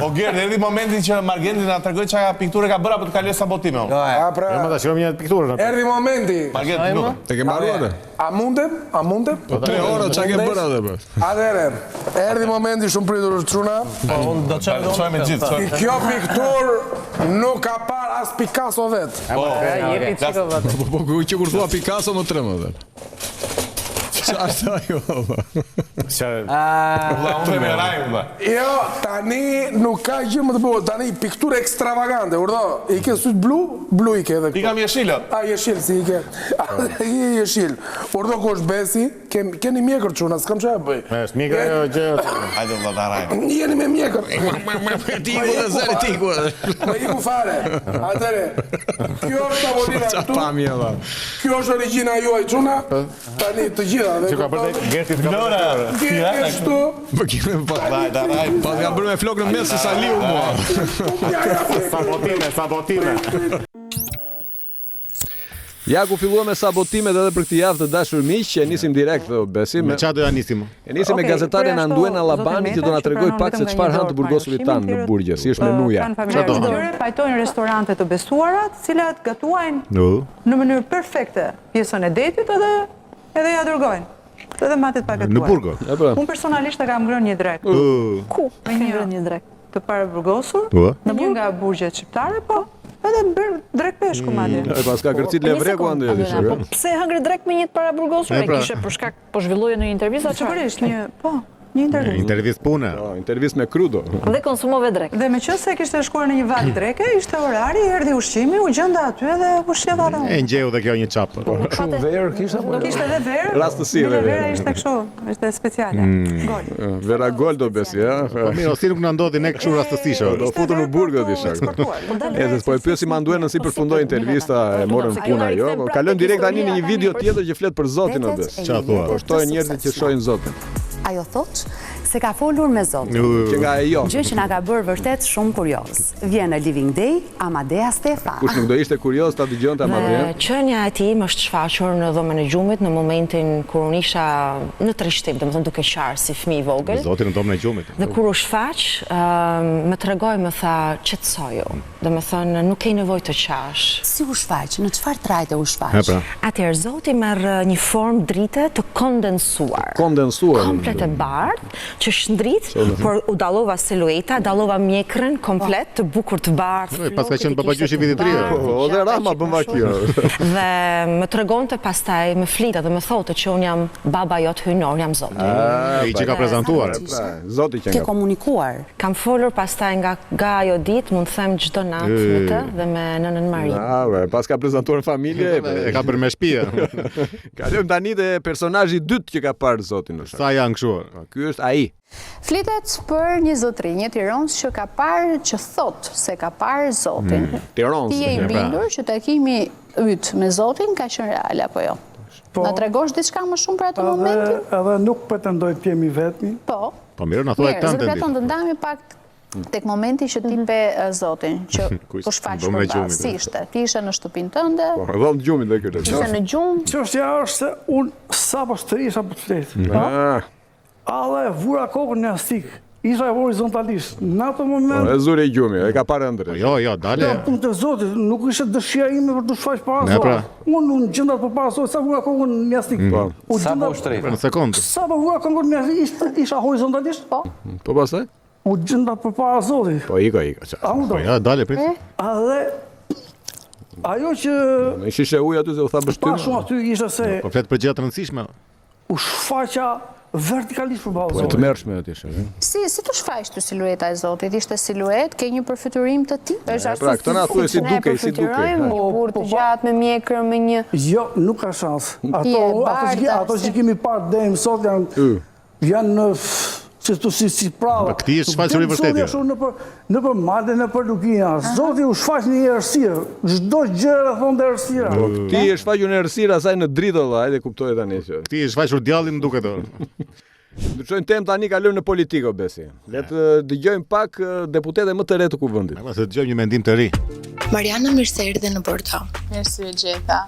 o Gerd, erdhi momenti që Margenti na tregoi çka pikturë ka bërë apo të kaloj sabotime. Ja, më tash një pikturë. Erdhi momenti. Margenti nuk. E ke marruar? A mundem? 3 orë çka ke bërë atë? Atëherë, erdhi momenti shumë pritur çuna. Unë do të çojmë gjithë. Kjo pikturë nuk ka parë as Picasso vet. Jepi çiko vetë. Po kur thua Picasso më tremë vetë. Çfarë sa jo? Unë me rajmë. Jo, tani nuk ka gjë më të bukur. Tani pikturë ekstravagante, urdo. I ke syt blu i ke edhe. I kam jeshil. Jeshil si i ke. I jeshil. Urdo ku është besi, keni mjekër çuna, s'kam çfarë bëj. Është mjekër ajo gjë. Hajde vëlla ta rajmë. Jeni me mjekër. Ti ku të zëri ti ku. Po i ku fare. Atëre. Kjo është tavolina këtu. Kjo është origjina juaj çuna. Tani të gjitha që ka bërë Gerti Flora. Kështu. Po kemi pa ka bërë me flokë në mes se sa liu mua. Sabotime. Ja ku filluam me sabotimet edhe për këtë javë të dashur miq, që nisim direkt besim. Me çfarë do ja nisim? E nisim me gazetaren Anduen Allabani që do na tregoj pak se çfarë han të burgosurit tan në burgje, si është menuja. Çfarë do hanë? Pajtojnë restorante të besuara, të cilat gatuajnë në mënyrë perfekte pjesën e detit edhe ja dërgojnë. Edhe matet pa gatuar. Në Burgo. Unë personalisht e kam ngrënë një drek. Ku? Me ngrënë një drek të parë burgosur, në një nga burgjet shqiptare, po. Edhe bërë drek peshku madje. E pas ka kërcit levreku ande edhe shë. Pse hëngri drek me një të para burgosur? E kishe për shkak po zhvilloje në intervista çfarë? Sigurisht, një intervistë. Intervistë pune. Intervistë me krudo. Dhe konsumove drek. Dhe me qëse kishte shkuar në një val dreke, ishte orari, erdhi ushqimi, u gjenda aty edhe ushqeva atë. E ngjeu dhe kjo një çapë. Shumë verë kishte apo? Kishte edhe verë. Rastësi edhe verë. Vera ishte kështu, ishte speciale. Gol. Vera gol do besi, ja. Po mirë, si nuk na ndodhi ne kështu rastësisht. Do futur në Burgo disha. Edhe po e pyesim Anduen si përfundoi intervista, e morën puna jo, po kalojmë direkt tani në një video tjetër që flet për Zotin o bes. Çfarë thua? Kushtojnë njerëzit që shohin Zotin. Ajo thot se ka folur me Zotin. Që nga e jo. Gjë që na ka bërë vërtet shumë kurioz. Vjen në Living Day Amadea Stefa. Kush nuk do ishte kurioz ta dëgjonte Amadea? Qenia e tij më është shfaqur në dhomën e gjumit në momentin kur unë isha në trishtim, domethënë duke qarë si fëmijë i vogël. Zotin në dhomën e gjumit. Dhe kur u shfaq, më tregoi, më tha, qetësoju. Domethënë nuk ke nevojë të qash. Si u shfaq? Në çfarë trajte u shfaq? Atëherë Zoti merr një formë drite të kondensuar. Komplet e bardhë, që shndrit, por u dallova silueta, dallova mjekrën komplet të bukur të bardhë. Pas ka qenë babagjyshi vitit 30. O dhe Rama bëmba kjo. Dhe më tregonte pastaj, më flita dhe më thote që un jam baba jot hyjnor, jam Zoti. Ai që ka prezantuar. Zoti që ke komunikuar. Kam folur pastaj nga ajo ditë, mund të them çdo natë me të dhe me nënën Marin. Pas ka prezantuar familje, e ka bërë me shtëpi. Kalojmë tani te personazhi i dytë që ka parë Zotin në shak. Sa janë kështu? Ky është ai. Flitet për një zotëri, një tironës që ka parë, që thot se ka parë Zotin. Tironës. Ti je i bindur që takimi yt me Zotin ka qenë real apo jo? Na tregosh diçka më shumë për atë momentin? Edhe nuk pretendoj të jemi vetmi. Po. Po mirë, na thuaj tante. Zërplaton të ndajmë pak tek momenti që ti pe Zotin, që po shfaq përballë. Si ishte? Ti ishe në shtëpinë tënde? Po, dhom gjumit dhe këtë. Ishe në gjumë? Çështja është se unë sapo shtrisha për të fletë. Ale vura kokën në astik. Isha horizontalisht. Në atë moment... E zuri i gjumi, e ka parë ëndrë. Jo, dale. Në punë të Zotit, nuk ishte dëshira ime për të shfaq para Zotit. Unë gjenda për para Zotit, sa vura kokën në astik. Sa po shtrit? Në sekundë. Sa po vura kokën në astik, isha horizontalisht? Po. Po pastaj? U gjenda për para Zotit. Po iko. Po ja, dale, prit. Edhe... Ajo që... Në shishe uj aty se u tha bështymë. Pa shumë aty ishte se... Po fletë për gjëra të rëndësishme. U shfaqa vertikalisht përballë Po zotit. të mërshme aty është. Si të shfaq të silueta e Zotit? Ishte siluet, ke një përfytyrim të tij? Pra, këto na thuaj si duke, si duke. Një burr të gjatë me mjekër me një Jo, nuk ka shans. Ato që kemi parë deri më sot janë si prava. Këti është shfaqur i vërtetë. Në për Marte, në për Lukina. Zoti u shfaq një errësirë. Çdo gjë rrethon të errësira. Ti je shfaqur në errësira asaj në dritë valla, hajde kuptoj tani që. Këti është shfaqur djallin më duket. Ndryshojmë temë tani, kalojmë në politikë Besi. Le të dëgjojmë pak deputete më të re të kuvendit. Se dëgjojmë një mendim të ri. Mariana, mirë se erdhe në Porto. Mirë se u gjeta.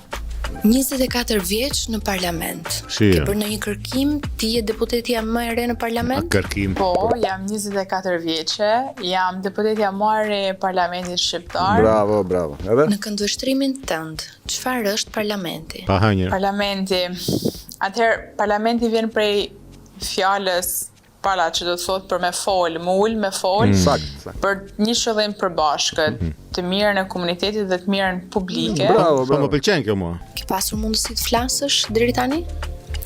24 vjeç në parlament. Ke bërë në një kërkim, ti je deputetja më e re në parlament? Kërkim. Po, jam 24 vjeçe, jam deputetja më e re e parlamentit shqiptar. Bravo, bravo. Edhe? Në këndvështrimin tënd, çfarë është parlamenti? Pa hënjer. Parlamenti vjen prej fjalës që do të thotë për me fol, me fol, për një qëllim përbashkët, të mirën e komunitetit dhe të mirën publike. Bravo, bravo. Më pëlqen kjo mua. Ke pasur mundësi të flasësh deri tani?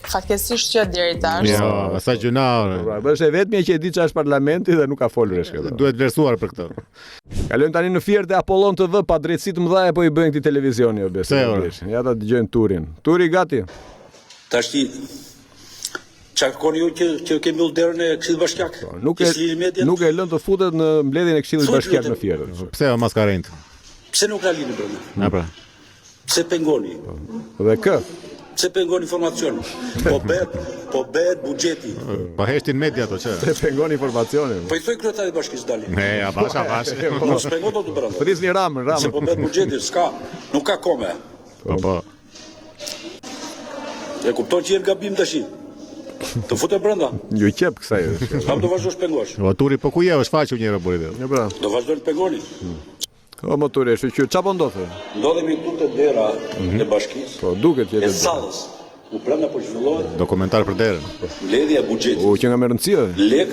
Fatkesisht që deri tash. Jo, asaj gjunare. Është e vetmja që e di çfarë është parlamenti dhe nuk ka folur këtë. Duhet vlerësuar për këtë. Kalojmë tani në Fiert e Apollon TV, pa drejtësi të mëdha po i bëjnë këtij televizioni Besi. Ja ta dëgjojmë Turin. Turi gati. Tashti çfarë kërkoni ju që kemi mbyll derën e Këshillit Bashkiak? Nuk e lën të futet në mbledhjen e Këshillit Bashkiak në Fiert. Pse o maskarent? Pse nuk la lini brenda? Na pra. Pse pengoni? Dhe kë? Pse pengoni informacion? Po bëhet buxheti. Po heshtin media ato çe. Pse pengoni informacionin? Po i thoj kryetarit të bashkisë dalin. Ja, bash. Po shpengon dot brenda. Prisni Ramën. Se po bëhet buxheti, nuk ka kome. Po. E kupton që jem gabim tash. Të futem brenda. Ju qep kësaj. Kam do vazhdosh pengosh. O Turi, po ku je, është faqur një robori. Jo pra. Do vazhdojnë pengoni. O më Turi, shqyr, çfarë po ndodh? Ndodhemi këtu te dera e bashkisë. Po duket që e sallës. U brenda po zhvillohet dokumentar për derën. Mbledhja e buxhetit. O që nga më rëndësia. Lek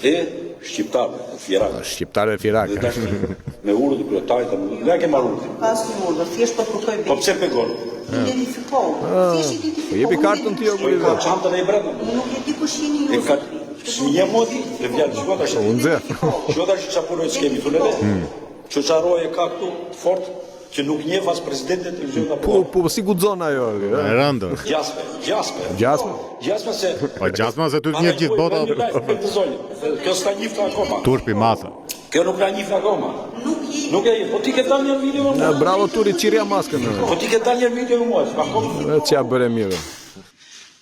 e shqiptarëve, Firak. Shqiptarëve Firak. Me urdhër të kryetarit, nga ke marrë urdhër. Pas një urdhër, thjesht po kërkoj Po pse pengon? Identifikohu. Po jepi kartën ti o Po ka çantën e brenda. Nuk e di kush jeni ju. E ka një modi, e vjen shkoj tash. Unë nxe. Shkoj tash çapunoj skemi thonë. Çoçaroi ka këtu fort që nuk njeh as presidentin e televizionit apo. Po si guxon ajo? E rëndë. Gjasme se. Po gjasme se ty të njeh gjithë bota. Kjo s'ka njihtë akoma. Turpi matha. Kjo nuk ka njihtë akoma. Nuk e, po ti ke dalë një video më. Bravo Turi, çirja maskën. Po ti ke dalë një video më, akoma. Ç'a bëre mirë.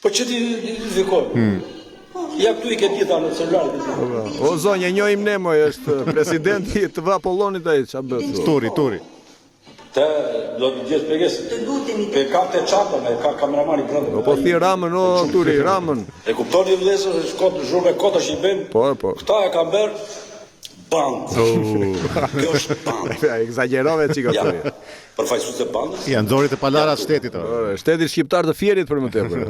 Po që ti vikoj. Ja këtu i ke dita në celular. O zonja, njohim ne moj, është presidenti të Apollonit ai, ç'a bëhet? Turi. Te do të djes peges. Pe ka te çanta, me ka kameramani brenda. Po thi Ramën, o Turi, Ramën. E kuptoni vëllezër, shkot zhurmë kotash i bën. Po. Këta e kanë bërë band. Kjo është band. Egzagerove çika Turi. Përfaqësues të bandës? Janë nxorrit e palarat shtetit. Shteti shqiptar të Fierit për më tepër.